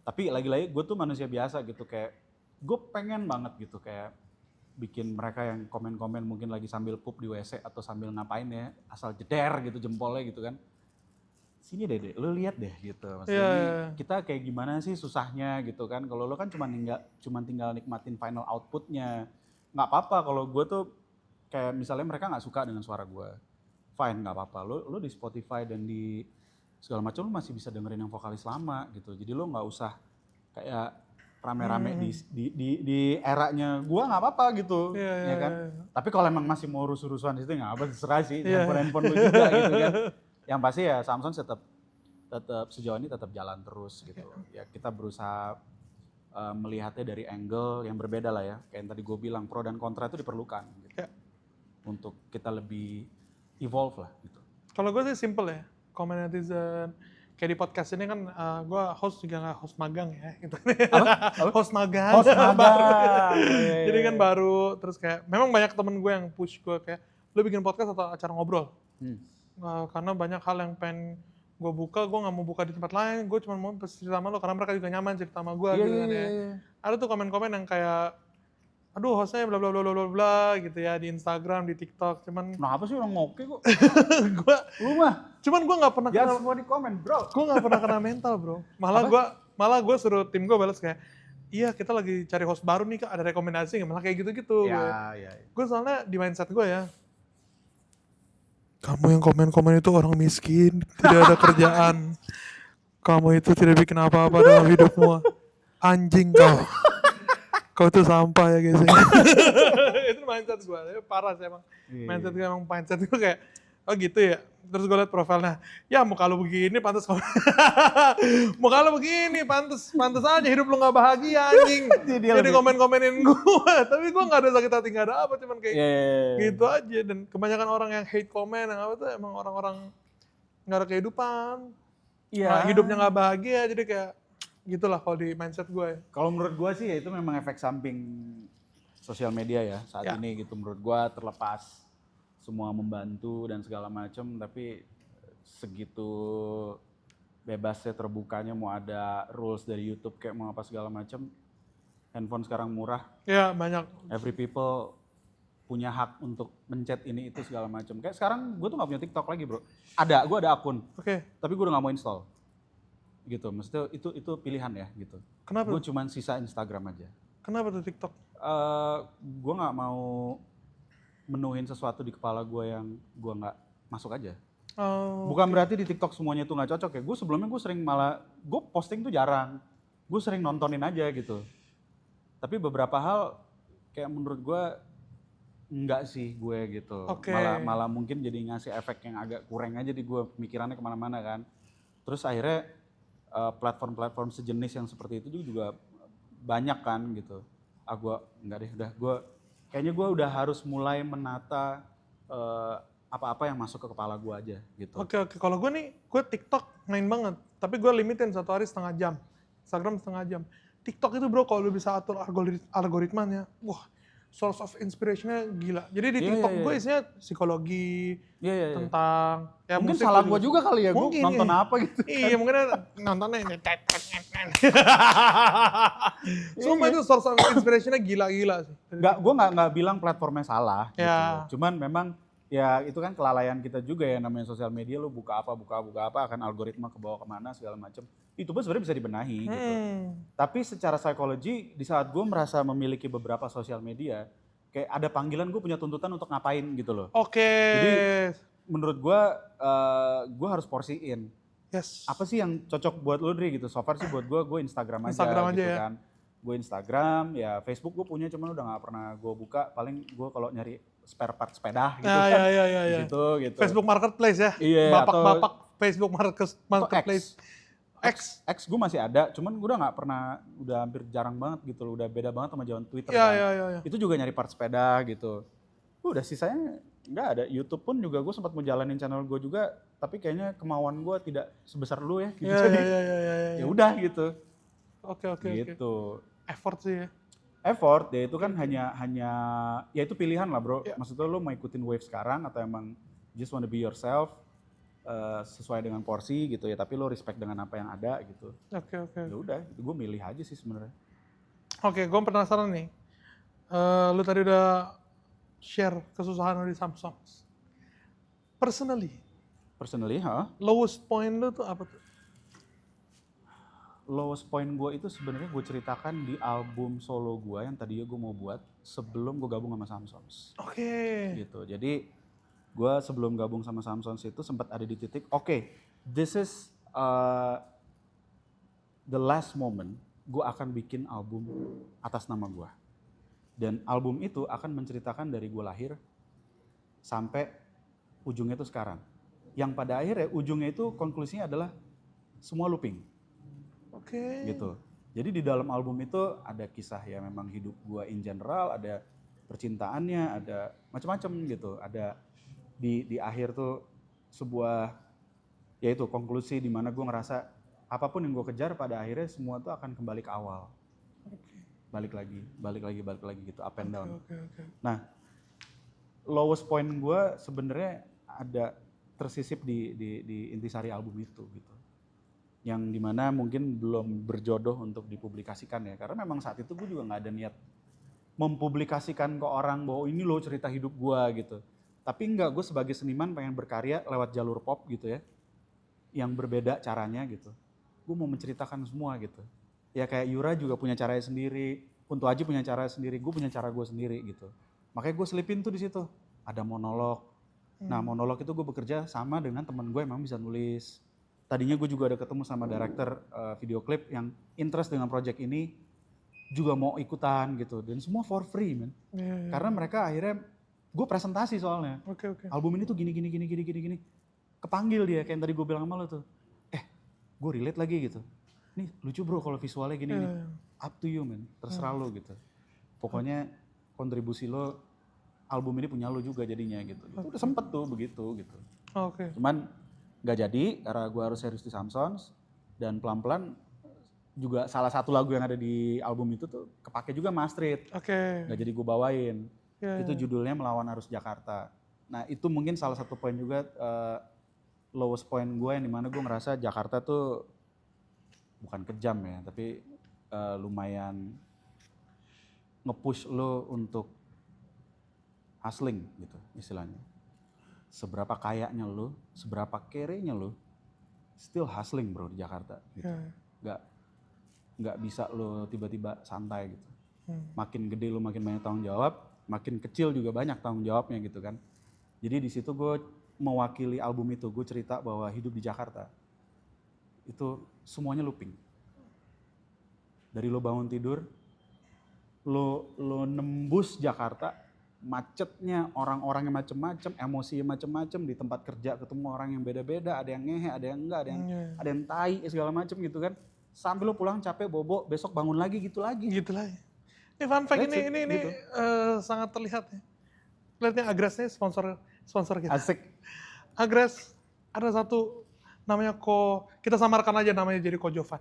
Tapi lagi-lagi gue tuh manusia biasa gitu, kayak gue pengen banget gitu kayak bikin mereka yang komen-komen mungkin lagi sambil pup di WC atau sambil ngapain ya, asal jeder gitu jempolnya gitu kan. Sini deh, lu lihat deh gitu. Maksudnya kita kayak gimana sih susahnya gitu kan. Kalau lu kan cuma tinggal nikmatin final outputnya. Nggak apa-apa kalau gue tuh kayak misalnya mereka nggak suka dengan suara gue, fine nggak apa-apa. Lo di Spotify dan di segala macam lo masih bisa dengerin yang vokalis lama gitu. Jadi lo nggak usah kayak rame-rame di eranya gue nggak apa-apa gitu, ya kan. Tapi kalau emang masih mau rusuh-rusuhan di situ nggak apa, terserah sih, handphone lo juga gitu kan. Yang pasti ya Samson tetap sejauh ini tetap jalan terus gitu. Ya kita berusaha melihatnya dari angle yang berbeda lah ya. Kayak yang tadi gue bilang, pro dan kontra itu diperlukan gitu. Untuk kita lebih evolve lah gitu. Kalau gue sih simple ya, komen netizen. Kayak di podcast ini kan gue host juga nggak host magang ya. Gitu. Apa? Host magang. Jadi kan baru, terus kayak memang banyak temen gue yang push gue kayak, lu bikin podcast atau acara ngobrol? Karena banyak hal yang pengen gue buka, gue nggak mau buka di tempat lain, gue cuma mau cerita sama lo karena mereka juga nyaman cerita sama gue gitu kan ya. Ada tuh komen-komen yang kayak, aduh hostnya bla bla bla bla bla gitu ya di Instagram, di TikTok, cuman Nah apa sih orang ngoke kok? lu gue nggak pernah Jangan semua di komen bro. gue nggak pernah kena mental bro. Malah gue suruh tim gue balas kayak, iya kita lagi cari host baru nih kak, ada rekomendasi nggak? Malah kayak gitu-gitu. Gue soalnya di mindset gue ya, kamu yang komen-komen itu orang miskin, tidak ada kerjaan. Kamu itu tidak bikin apa-apa dalam hidupmu. Anjing kau. Kau itu sampah ya guys. Itu mindset gue, parah sih emang. Mindset gue kayak, oh gitu ya. Terus gue liat profilnya, ya muka lu begini pantas komen. Muka lu begini pantas aja hidup lu gak bahagia anjing. Jadi komen-komenin gue, tapi gue gak ada sakit hati, gak ada apa, cuman kayak gitu aja. Dan kebanyakan orang yang hate komen, yang apa tuh emang orang-orang gak ada kehidupan. Nah, hidupnya gak bahagia, jadi kayak gitulah kalau di mindset gue. Kalau menurut gue sih ya itu memang efek samping sosial media ya saat ini gitu. Menurut gue terlepas semua membantu dan segala macam, tapi segitu bebasnya terbukanya mau ada rules dari YouTube kayak mau apa segala macam. Handphone sekarang murah. Ya banyak. Every people punya hak untuk mencet ini itu segala macam. Kayak sekarang gue tuh nggak punya TikTok lagi bro. Gue ada akun. Tapi gue udah nggak mau install. Gitu, maksudnya itu pilihan ya gitu. Kenapa? Gue cuman sisa Instagram aja. Kenapa tuh TikTok? Gue nggak mau menuhin sesuatu di kepala gue yang gue nggak masuk aja. Bukan berarti di TikTok semuanya itu nggak cocok ya. Gue sebelumnya gue sering gue posting tuh jarang. Gue sering nontonin aja gitu. Tapi beberapa hal kayak menurut gue enggak sih gue gitu. Malah mungkin jadi ngasih efek yang agak kurang aja di gue, pemikirannya kemana-mana kan. Terus akhirnya platform-platform sejenis yang seperti itu juga banyak kan gitu. Gue enggak deh, kayaknya gue udah harus mulai menata apa-apa yang masuk ke kepala gue aja gitu. Oke. Kalau gue nih, gue TikTok main banget. Tapi gue limitin 1 hari setengah jam. Instagram setengah jam. TikTok itu bro, kalau lu bisa atur algoritmanya, wah, source of inspiration-nya gila. Jadi di TikTok gue isinya psikologi, tentang... Ya, mungkin salah gue juga kali ya, gue nonton apa gitu. Iya, mungkin nontonnya ini. Sumpah itu source of inspiration-nya gila-gila sih. Gue nggak bilang platformnya salah gitu. Cuman memang ya itu kan kelalaian kita juga ya, namanya sosial media, lu buka apa akan algoritma ke bawah kemana segala macam. Itu pun sebenarnya bisa dibenahi gitu. Tapi secara psikologi di saat gue merasa memiliki beberapa sosial media, kayak ada panggilan gue punya tuntutan untuk ngapain gitu loh. Jadi menurut gue harus porsiin. Apa sih yang cocok buat lo Dri gitu. So far sih buat gue Instagram aja gitu kan. Gue Instagram, ya Facebook gue punya cuman udah gak pernah gue buka. Paling gue kalau nyari spare part sepeda gitu kan. Gitu. Facebook Marketplace ya. Iya, Bapak Facebook Marketplace. X gue masih ada, cuman gue udah gak pernah, udah hampir jarang banget gitu loh. Udah beda banget sama zaman Twitter kan. Itu juga nyari part sepeda gitu. Udah sisanya nggak ada. YouTube pun juga gue sempat mau jalanin channel gue juga, tapi kayaknya kemauan gue tidak sebesar lu ya. Gitu. Ya udah gitu. Oke. Gitu. Effort sih ya. Effort ya itu kan hanya ya itu pilihan lah bro. Maksudnya lu mau ikutin wave sekarang atau emang just wanna be yourself sesuai dengan porsi gitu ya. Tapi lu respect dengan apa yang ada gitu. Oke. Ya udah, gue milih aja sih sebenarnya. Oke, gue penasaran nih. Lu tadi udah share kesusahan lu di Samsung. Personally, Personally, lowest point lu tuh apa tuh? lowest point gue itu sebenarnya gue ceritakan di album solo gue yang tadinya gue mau buat sebelum gue gabung sama Samsons. Oke. Gitu. Jadi gue sebelum gabung sama Samsons itu sempat ada di titik, oke, this is the last moment gue akan bikin album atas nama gue. Dan album itu akan menceritakan dari gue lahir sampai ujungnya itu sekarang. Yang pada akhirnya ujungnya itu konklusinya adalah semua looping. Oke. Gitu. Jadi di dalam album itu ada kisah ya memang hidup gue in general, ada percintaannya, ada macam-macam gitu. Ada di akhir tuh sebuah yaitu konklusi di mana gue ngerasa apapun yang gue kejar pada akhirnya semua tuh akan kembali ke awal. Oke. Balik lagi gitu, up and down. Oke. Nah, lowest point gue sebenarnya ada tersisip di intisari album itu gitu. Yang dimana mungkin belum berjodoh untuk dipublikasikan ya, karena memang saat itu gue juga nggak ada niat mempublikasikan ke orang bahwa ini loh cerita hidup gue gitu. Tapi enggak, gue sebagai seniman pengen berkarya lewat jalur pop gitu ya, yang berbeda caranya gitu. Gue mau menceritakan semua gitu. Ya kayak Yura juga punya caranya sendiri, Kunto Aji punya cara sendiri, gue punya cara gue sendiri gitu. Makanya gue selipin tuh di situ. Ada monolog. Nah monolog itu gue bekerja sama dengan teman gue yang memang bisa nulis. Tadinya gue juga ada ketemu sama director video klip yang interest dengan project ini, juga mau ikutan gitu. Dan semua for free man. Iya. Karena mereka akhirnya, gue presentasi soalnya. Oke. Album ini tuh gini. Kepanggil dia, kayak yang tadi gue bilang sama lo tuh. Gue relate lagi gitu. Nih lucu bro kalau visualnya gini. Iya. Up to you man, terserah lo gitu. Pokoknya kontribusi lo, album ini punya lo juga jadinya gitu. Itu udah sempet tuh begitu gitu. Oke. Cuman gak jadi karena gue harus serius di Samsons. Dan pelan-pelan juga salah satu lagu yang ada di album itu tuh kepake juga sama Astrid. Oke. Gak jadi gue bawain. Iya, Itu judulnya Melawan Arus Jakarta. Nah itu mungkin salah satu poin juga lowest point gue yang dimana gue ngerasa Jakarta tuh bukan kejam ya, tapi lumayan nge-push lo untuk hustling gitu istilahnya. Seberapa kayanya lo, seberapa kerenya lo, still hustling bro di Jakarta gitu. Iya. Nggak bisa lo tiba-tiba santai gitu. Hmm. Makin gede lo makin banyak tanggung jawab, makin kecil juga banyak tanggung jawabnya gitu kan. Jadi di situ gue mewakili album itu, gue cerita bahwa hidup di Jakarta itu semuanya looping. Dari lo bangun tidur, lo nembus Jakarta, macetnya, orang-orangnya macem-macem, emosinya macem-macem, di tempat kerja ketemu orang yang beda-beda, ada yang ngehe, ada yang enggak, ada yang tai segala macem gitu kan. Sampai lo pulang capek, bobo, besok bangun lagi gitu lagi. Gitu lah. Ini fun fact, That's it, ini gitu. sangat terlihat ya. Lihatnya Agresnya sponsor kita. Asik. Agres, ada satu namanya kita samarkan aja namanya jadi Ko Jovan.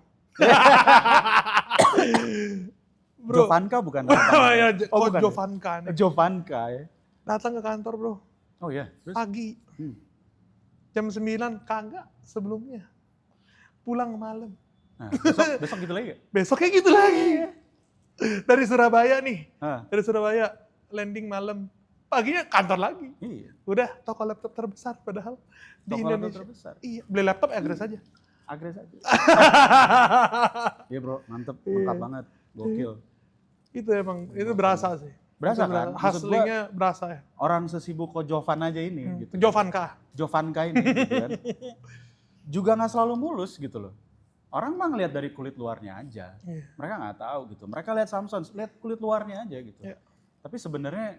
Bro. Jovanka bukan? Ya, Ko bukan ya? Jovanka nih. Jovanka ya. Datang ke kantor bro, Oh iya, terus? pagi. Jam 9 kagak sebelumnya. Pulang malam. Nah, besok gitu lagi gak? Besoknya gitu lagi. Dari Surabaya nih. Ah, Dari Surabaya landing malam. Paginya kantor lagi. iya. Udah toko laptop terbesar padahal di Toko laptop Indonesia. terbesar. Iya, beli laptop Agres aja. Agres aja. Iya bro, mantep, lengkap banget, gokil. Itu emang, itu berasa sih. Berasa Itu kan? Maksud gua, Hustlingnya berasa ya. orang sesibuk Ko Jovan aja ini gitu. Jovanka. Jovanka ini gitu kan. Juga gak selalu mulus gitu loh. Orang mah ngeliat dari kulit luarnya aja. Iya. Mereka gak tahu gitu. Mereka lihat Samsons, lihat kulit luarnya aja gitu. Iya. Tapi sebenarnya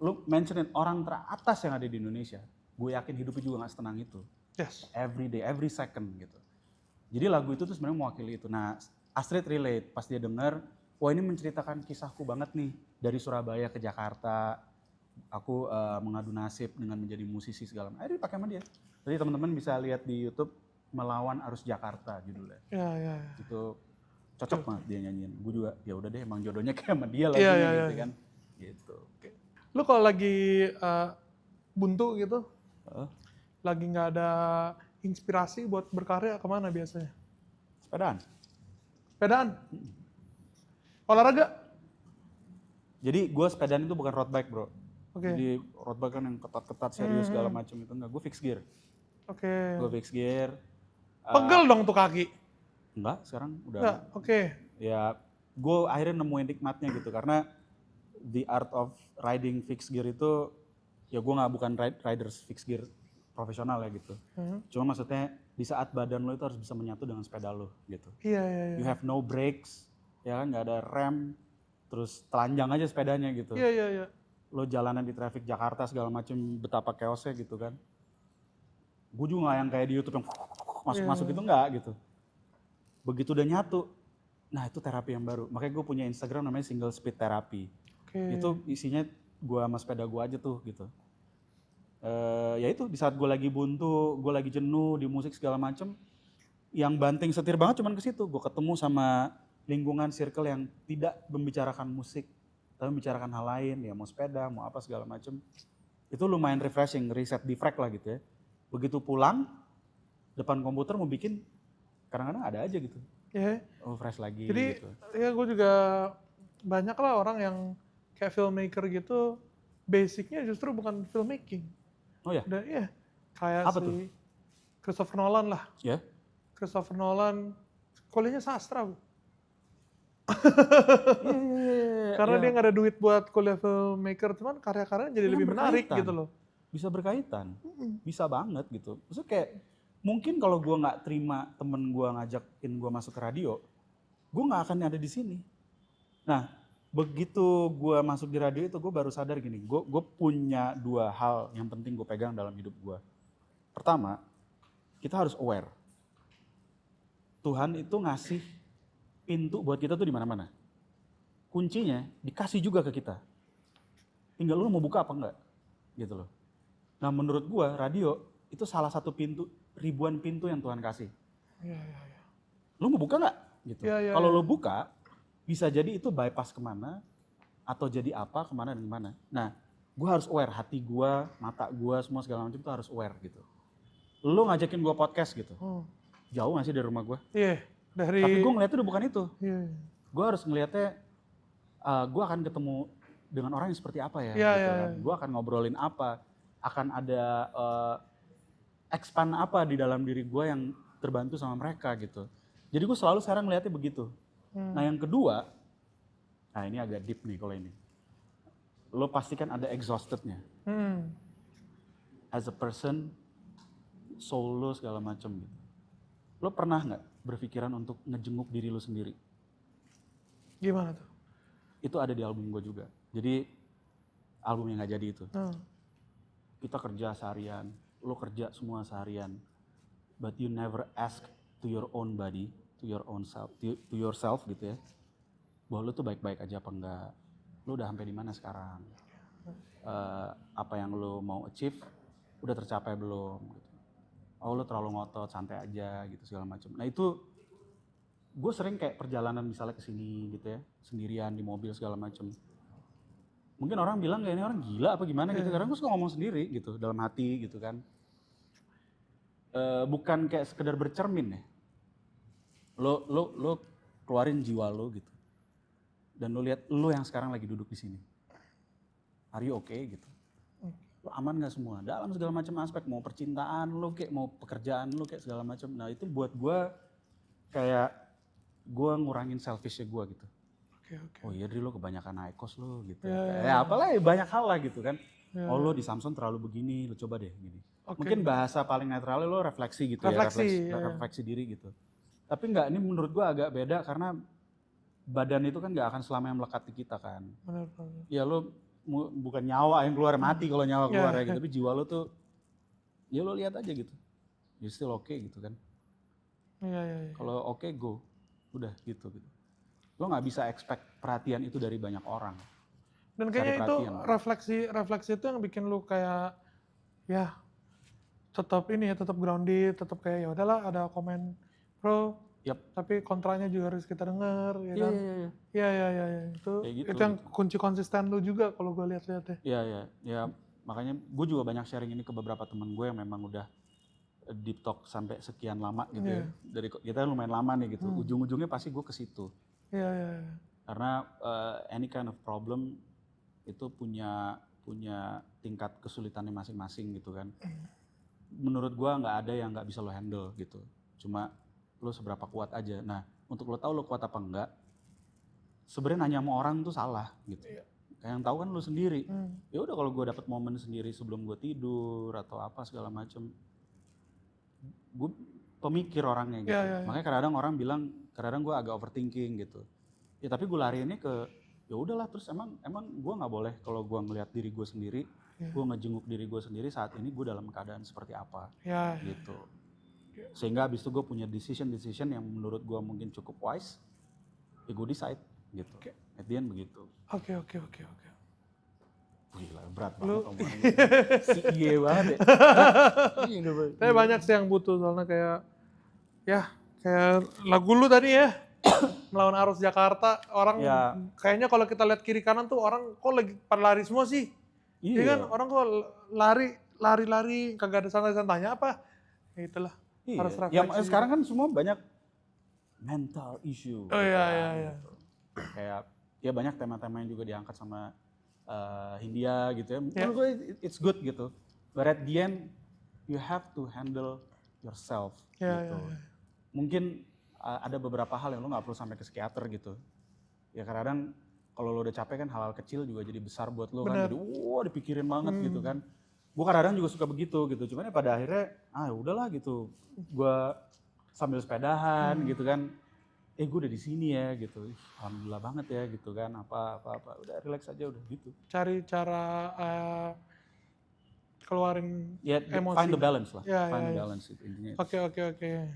lu mentionin orang teratas yang ada di Indonesia, gue yakin hidupnya juga gak setenang itu. Yes. Every day, every second gitu. Jadi lagu itu tuh sebenarnya mewakili itu. Nah, Astrid relate pas dia denger, wah ini menceritakan kisahku banget nih dari Surabaya ke Jakarta. Aku mengadu nasib dengan menjadi musisi segala macam. Akhirnya dipakai sama dia. Jadi teman-teman bisa lihat di YouTube Melawan Arus Jakarta judulnya. Ya. Itu cocok banget dia nyanyiin. Gue juga ya udah deh emang jodohnya kayak sama dia lagi Iya, gitu iya. kan. Gitu. Lu kalau lagi buntu gitu, Heeh. lagi nggak ada inspirasi buat berkarya, kemana biasanya? Sepedaan. Sepedaan? Olahraga? Jadi gue sepedaan itu bukan road bike bro. Oke. Jadi road bike kan yang ketat-ketat serius segala macam itu enggak. Gue fixed gear. Oke. Gue fixed gear. Pegel dong tuh kaki. Enggak, sekarang udah. Enggak, oke. Ya, gue akhirnya nemuin nikmatnya gitu karena the art of riding fixed gear itu ya gue bukan riders fixed gear profesional ya gitu. Cuma maksudnya di saat badan lo itu harus bisa menyatu dengan sepeda lo gitu. Iya, iya, iya. You have no brakes, ya kan nggak ada rem, terus telanjang aja sepedanya gitu. Iya, iya, iya. Lo jalanan di traffic Jakarta segala macam betapa chaosnya gitu kan. Gue juga nggak yang kayak di YouTube yang masuk-masuk itu nggak gitu. Begitu udah nyatu, nah itu terapi yang baru. Makanya gue punya Instagram namanya Single Speed Therapy. Oke. Itu isinya gue sama sepeda gue aja tuh gitu. Ya itu di saat gue lagi buntu, gue lagi jenuh di musik segala macem, yang banting setir banget cuman ke situ. Gue ketemu sama lingkungan circle yang tidak membicarakan musik, tapi membicarakan hal lain, ya mau sepeda, mau apa segala macem. Itu lumayan refreshing, reset defrag lah gitu ya. Begitu pulang, depan komputer mau bikin, kadang-kadang ada aja gitu. Iya. Oh fresh lagi Jadi gitu. ya gue juga banyak lah orang yang kayak filmmaker gitu, basicnya justru bukan filmmaking. Oh ya? Dan iya, kayak Apa si tuh? Christopher Nolan lah. Ya? Christopher Nolan, kuliahnya sastra bu. Karena dia nggak ada duit buat kuliah filmmaker, cuman karya-karyanya jadi Itu kan lebih menarik berkaitan. gitu loh. Bisa berkaitan, bisa banget gitu. Maksudnya kayak mungkin kalau gue nggak terima temen gue ngajakin gue masuk ke radio, gue nggak akan ada di sini. Nah, begitu gue masuk di radio itu gue baru sadar gini, gue punya dua hal yang penting gue pegang dalam hidup gue. Pertama, kita harus aware. Tuhan itu ngasih pintu buat kita tuh di mana-mana. Kuncinya dikasih juga ke kita. Tinggal lu mau buka apa enggak, gitu loh. Nah menurut gua radio itu salah satu pintu, ribuan pintu yang Tuhan kasih. Iya, iya, iya. Lu mau buka nggak? Gitu. Iya, iya, Kalau iya. lu buka, bisa jadi itu bypass kemana, atau jadi apa, kemana dan kemana. Nah, gua harus aware, hati gua, mata gua, semua segala macam itu harus aware gitu. Lu ngajakin gua podcast gitu, jauh nggak sih dari rumah gua? Iya, dari. Tapi gua ngeliatnya udah bukan itu. Iya, Gua harus ngeliatnya, gua akan ketemu dengan orang yang seperti apa ya, Iya, gitu iya, kan. iya. Gua akan ngobrolin apa, akan ada expand apa di dalam diri gue yang terbantu sama mereka gitu. Jadi gue selalu sekarang ngeliatnya begitu. Nah yang kedua, nah ini agak deep nih kalau ini. Lo pasti kan ada exhaustednya. As a person, soul lo segala macam gitu. Lo pernah nggak berpikiran untuk ngejenguk diri lo sendiri? Gimana tuh? Itu ada di album gue juga. Jadi album yang nggak jadi itu. Kita kerja seharian, lo kerja semua seharian, but you never ask to your own body, to your own self, to yourself gitu ya, bahwa lo tuh baik-baik aja apa enggak, lo udah sampai di mana sekarang, apa yang lo mau achieve udah tercapai belum, gitu. Oh lo terlalu ngotot, santai aja gitu segala macam. Nah itu gue sering kayak perjalanan misalnya ke sini gitu ya, sendirian di mobil segala macam. Mungkin orang bilang kayak ini orang gila apa gimana gitu, karena gue suka ngomong sendiri gitu dalam hati gitu kan. Bukan kayak sekedar bercermin ya. Lo keluarin jiwa lo gitu. Dan lo lihat lo yang sekarang lagi duduk di sini. Are you okay gitu. Lo aman gak semua? Dalam segala macam aspek, mau percintaan lo kayak, mau pekerjaan lo kayak segala macam. Nah itu buat gue kayak gue ngurangin selfishnya gue gitu. Oh iya Dri lo kebanyakan naik kos lo gitu. Ya apalah ya banyak hal lah gitu kan. Oh lo di Samsung terlalu begini, lo coba deh gini. Mungkin bahasa paling netralnya lo refleksi gitu refleksi diri gitu. Tapi enggak, ini menurut gua agak beda karena badan itu kan gak akan selamanya melekat di kita kan. Benar. Ya lo bukan nyawa yang keluar, mati kalau nyawa keluar ya gitu. Tapi jiwa lo tuh, ya lo lihat aja gitu. You still okay gitu kan. Iya. Kalau okay go, udah gitu. Lo nggak bisa expect perhatian itu dari banyak orang. Dan kayaknya itu refleksi itu yang bikin lu kayak ya tetap grounded, tetap kayak ya udahlah ada komen pro, tapi kontranya juga harus kita dengar, ya kan? Iya. Itu yang kunci konsisten lu juga kalau gue lihat-lihat ya. Iya. Makanya gue juga banyak sharing ini ke beberapa teman gue yang memang udah deep talk sampai sekian lama gitu ya. Dari kita lumayan lama nih gitu. Ujung-ujungnya pasti gue ke situ. Iya. Karena any kind of problem itu punya tingkat kesulitannya masing-masing gitu kan. Menurut gua nggak ada yang nggak bisa lo handle gitu. Cuma lo seberapa kuat aja. Nah, untuk lo tahu lo kuat apa enggak, sebenarnya nanya sama orang tuh salah gitu. Iya. Kayak yang tahu kan lo sendiri. Ya udah kalau gue dapet momen sendiri sebelum gue tidur atau apa segala macem, gue pemikir orangnya gitu. Iya, iya, iya. Makanya kadang-kadang orang bilang, kadang-kadang gue agak overthinking gitu. Ya tapi gue lariinnya ke, ya udahlah terus emang gue nggak boleh kalau gue ngelihat diri gue sendiri, gue ngejenguk diri gue sendiri saat ini gue dalam keadaan seperti apa Ya, gitu. Sehingga abis itu gue punya decision yang menurut gue mungkin cukup wise, ya gue decide gitu. At the end begitu. oke. Gila berat banget omongannya. Si iye banget ya. Tapi banyak sih yang butuh soalnya kayak lagu lu tadi ya. Melawan arus Jakarta, orang Ya. kayaknya kalau kita lihat kiri kanan tuh orang kok lagi pada lari semua sih. Iya kan, orang kok lari, kagak ada santai-santainya apa. Ya itulah, harus Iya. Ya, refleksi. sekarang kan semua banyak mental issue. Oh gitu iya. kan. Kayak ya banyak tema-tema yang juga diangkat sama Hindia gitu ya. Menurut gue it's good gitu. But at the end you have to handle yourself Iya, gitu. Mungkin ada beberapa hal yang lo nggak perlu sampai ke psikiater gitu. Ya kadang-kadang kalau lo udah capek kan hal-hal kecil juga jadi besar buat lo kan. Jadi wah dipikirin banget gitu kan. Gue kadang-kadang juga suka begitu gitu. Cuman ya pada akhirnya ya udahlah gitu. Gue sambil sepedahan gitu kan. Gue udah di sini ya gitu. Alhamdulillah banget ya gitu kan. Apa udah relax aja udah gitu. Cari cara keluarin Ya emosi. find the balance lah. Ya, Find ya, the ya. balance itu intinya. Oke.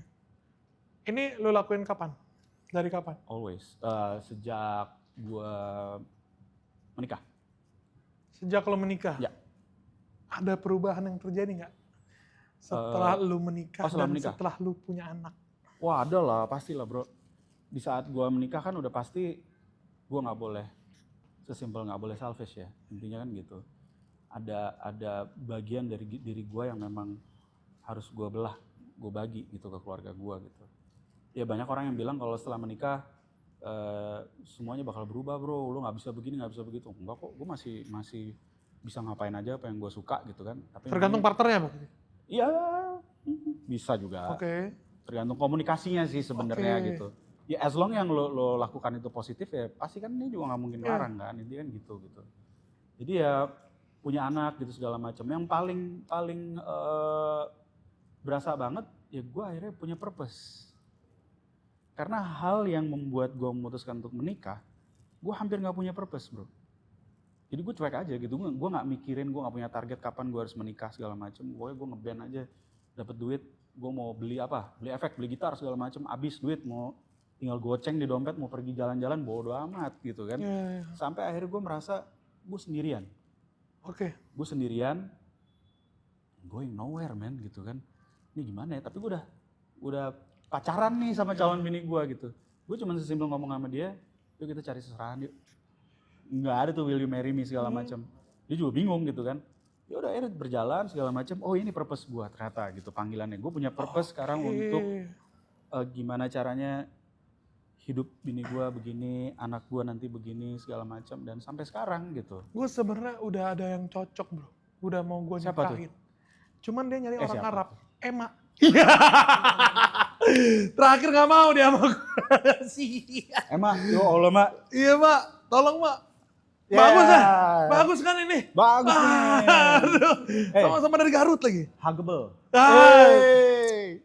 Ini lu lakuin kapan? Dari kapan? Always. Sejak gue menikah. Sejak lo menikah? Ya. Ada perubahan yang terjadi nggak? Setelah lu menikah setelah dan menikah. setelah lu punya anak? Wah ada lah, pastilah bro. Di saat gue menikah kan udah pasti gue nggak boleh sesimpel nggak boleh selfish ya. Intinya kan gitu. Ada bagian dari diri gue yang memang harus gue belah, gue bagi gitu ke keluarga gue gitu. Ya banyak orang yang bilang kalau setelah menikah semuanya bakal berubah bro, lo nggak bisa begini nggak bisa begitu. Enggak kok, gue masih bisa ngapain aja apa yang gue suka gitu kan. Tapi Tergantung partnernya berarti? iya bisa juga. Oke. Tergantung komunikasinya sih sebenarnya gitu. Ya as long yang lo lakukan itu positif ya pasti kan ini juga nggak mungkin larang kan, intinya kan gitu. Jadi ya punya anak gitu segala macam. Yang paling berasa banget ya gue akhirnya punya purpose. Karena hal yang membuat gue memutuskan untuk menikah, gue hampir nggak punya purpose bro. Jadi gue cuek aja gitu, gue nggak mikirin, gue nggak punya target kapan gue harus menikah segala macam. Pokoknya gue ngeband aja, dapet duit, gue mau beli apa, beli efek, beli gitar segala macam, abis duit mau tinggal goceng di dompet, mau pergi jalan-jalan bodo amat gitu kan. Sampai akhirnya gue merasa gue sendirian. Oke. Gue sendirian, going nowhere man gitu kan. Ini gimana ya, tapi gue udah pacaran nih sama calon bini gue gitu. Gue cuma sesimpel ngomong sama dia, yuk kita cari seserahan yuk. Nggak ada tuh will you marry me segala macam. Dia juga bingung gitu kan. Ya udah akhirnya berjalan segala macam. Oh ini purpose gue ternyata gitu panggilannya. Gue punya purpose sekarang untuk gimana caranya hidup bini gue begini, anak gue nanti begini segala macam dan sampai sekarang gitu. Gue sebenarnya udah ada yang cocok bro. Udah mau gue Siapa nikahin. Cuman dia nyari orang siapa Arab. tuh? Emma. Terakhir nggak mau dia sama gue. Emang, yo Allah mak. Iya mak, tolong mak. Yeah. Bagus ya? Bagus kan ini? Bagus nih. Aduh, sama-sama dari Garut lagi. Huggable. Hey.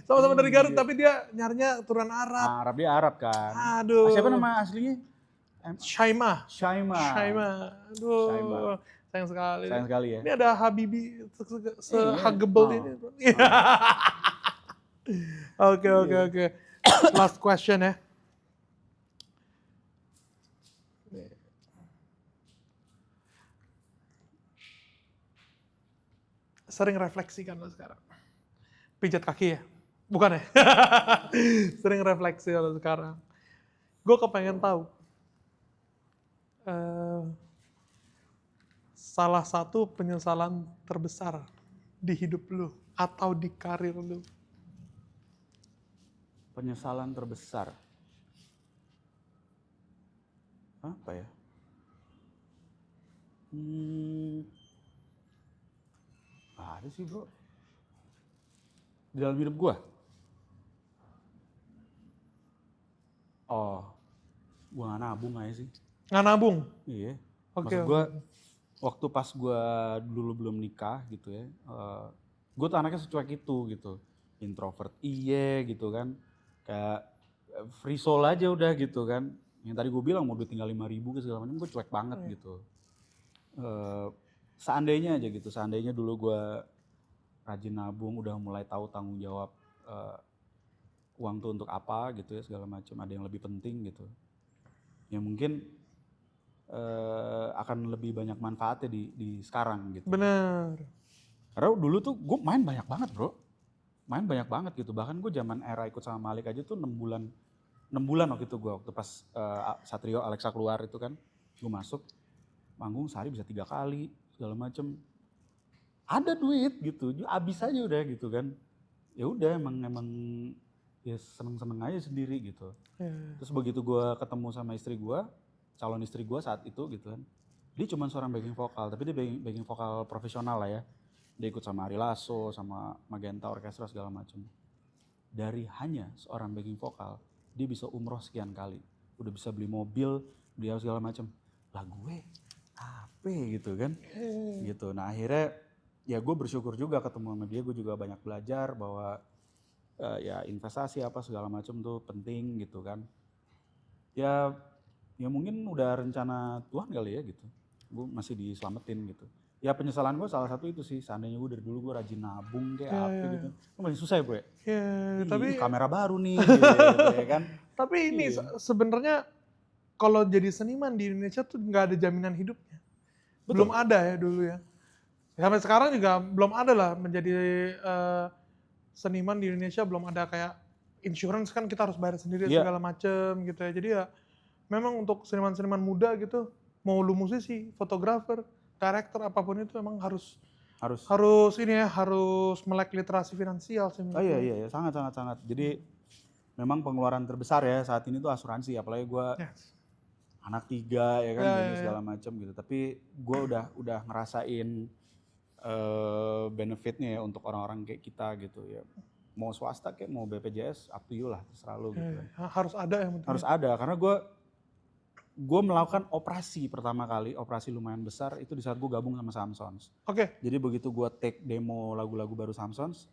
Sama-sama dari Garut tapi dia nyarinya turunan Arab. Arab, dia Arab kan. Aduh. Siapa nama aslinya? Syaimah. Syaimah. Aduh. Syaimah. Sayang sekali. Sayang sekali ya. Ini ada Habibi se-huggable ini. Oke. Last question ya. Sering refleksikan lo sekarang? Pijat kaki ya? Bukan ya? Sering refleksi lo sekarang. Gue kepengen tahu. Salah satu penyesalan terbesar di hidup lu atau di karir lu. Penyesalan terbesar. Apa ya? Ada sih bro. Di dalam hidup gue? Oh, gue gak nabung aja sih. Nggak nabung? Iya. Oke. Maksud gue, waktu pas gue dulu belum nikah gitu ya, gue tuh anaknya secuek itu gitu. Introvert iya gitu kan. Kayak free soul aja udah gitu kan. Yang tadi gue bilang mau duit tinggal 5.000 ke segala macam, gue cuek banget gitu. Seandainya aja gitu, seandainya dulu gue rajin nabung, udah mulai tahu tanggung jawab uang tuh untuk apa gitu ya segala macam, ada yang lebih penting gitu. Ya mungkin akan lebih banyak manfaatnya di sekarang gitu. Bener. Karena dulu tuh gue main banyak banget bro, main banyak banget gitu. Bahkan gue zaman era ikut sama Malik aja tuh 6 bulan waktu itu gue, waktu pas Satrio Alexa keluar itu kan, gue masuk manggung sehari bisa 3 kali segala macem. Ada duit gitu, abis aja udah gitu kan. Ya udah emang ya seneng aja sendiri gitu. Terus begitu gue ketemu sama istri gue, calon istri gue saat itu gitu kan, dia cuma seorang backing vokal, tapi dia backing vokal profesional lah ya. Dia ikut sama Ari Lasso, sama Magenta Orkestra segala macam. Dari hanya seorang backing vokal, dia bisa umroh sekian kali, udah bisa beli mobil, beli segala macam. Lah gue apa gitu kan, gitu. Nah akhirnya ya gue bersyukur juga ketemu sama dia, gue juga banyak belajar bahwa ya investasi apa segala macam tuh penting gitu kan. Ya mungkin udah rencana Tuhan kali ya gitu. Gue masih diselamatin gitu. Ya penyesalan gue salah satu itu sih, seandainya gue dari dulu gue rajin nabung kayak apa gitu. Itu masih susah ya bro ya? Tapi kamera baru nih gitu ya kan. Tapi ini sebenarnya kalau jadi seniman di Indonesia tuh nggak ada jaminan hidupnya. Betul. Belum ada ya dulu ya. Sampai sekarang juga belum ada lah menjadi seniman di Indonesia, belum ada kayak insurance kan kita harus bayar sendiri segala macem gitu ya. Jadi ya memang untuk seniman-seniman muda gitu, mau lu musisi, fotografer, director apapun itu emang harus ini ya, harus melek literasi finansial sih. Oh iya sangat. Jadi memang pengeluaran terbesar ya saat ini tuh asuransi, apalagi gue anak 3 ya kan, jadi segala macam gitu. Tapi gue udah ngerasain benefitnya ya untuk orang-orang kayak kita gitu ya. Mau swasta kayak mau BPJS, up to you lah, terserah lu gitu. Harus ada yang penting. Harus ada, karena gue melakukan operasi pertama kali, operasi lumayan besar itu di saat gue gabung sama Samsons. Oke. Jadi begitu gue take demo lagu-lagu baru Samsons,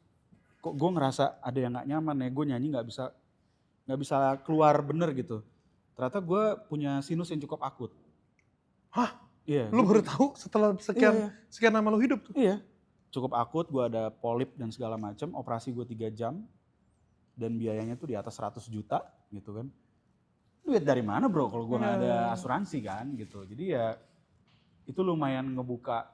kok gue ngerasa ada yang nggak nyaman ya, gue nyanyi nggak bisa keluar bener gitu. Ternyata gue punya sinus yang cukup akut. Hah? Iya. Lu baru tahu setelah sekian lama lu hidup tuh? Iya. Cukup akut, gue ada polip dan segala macam. Operasi gue 3 jam dan biayanya tuh di atas 100 juta gitu kan. Duit dari mana bro kalau gue nggak ada asuransi kan gitu. Jadi ya itu lumayan ngebuka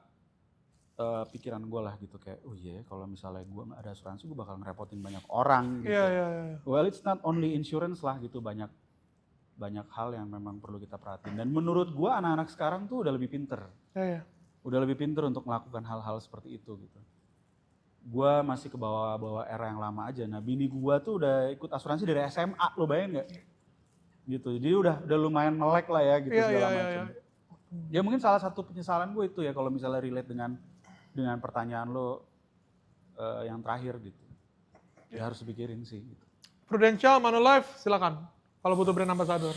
pikiran gue lah gitu, kayak oh iya kalau misalnya gue nggak ada asuransi gue bakal ngerepotin banyak orang gitu. Iya. Well it's not only insurance lah gitu, banyak hal yang memang perlu kita perhatiin. Dan menurut gue anak-anak sekarang tuh udah lebih pinter. Iya. Udah lebih pinter untuk melakukan hal-hal seperti itu gitu. Gue masih ke bawah era yang lama aja. Nah bini gue tuh udah ikut asuransi dari SMA, lo bayangin gak? Gitu, jadi udah lumayan melek lah ya gitu segala macam. Ya mungkin salah satu penyesalan gue itu ya kalau misalnya relate dengan pertanyaan lo yang terakhir gitu. Ya harus dipikirin sih gitu. Prudential, Manulife, silakan. Kalau butuh brand ambassador.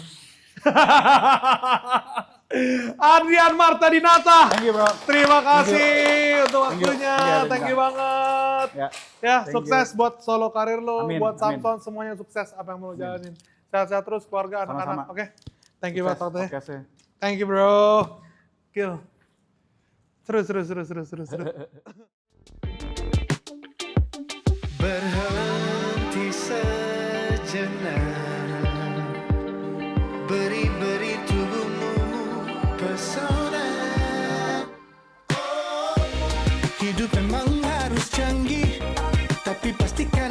Adrian Marta Dinata. Thank you bro. Terima kasih untuk waktunya. Thank you banget. Ya, sukses buat solo karir lo, buat Samson semuanya sukses apa yang mau lo jalanin. Sehat-sehat terus keluarga, anak-anak. Oke. Thank you buat waktunya. Thank you bro. Kill. Terus. Berhenti sejenak, beri tubuhmu pesona. Hidup memang harus canggih, tapi pastikan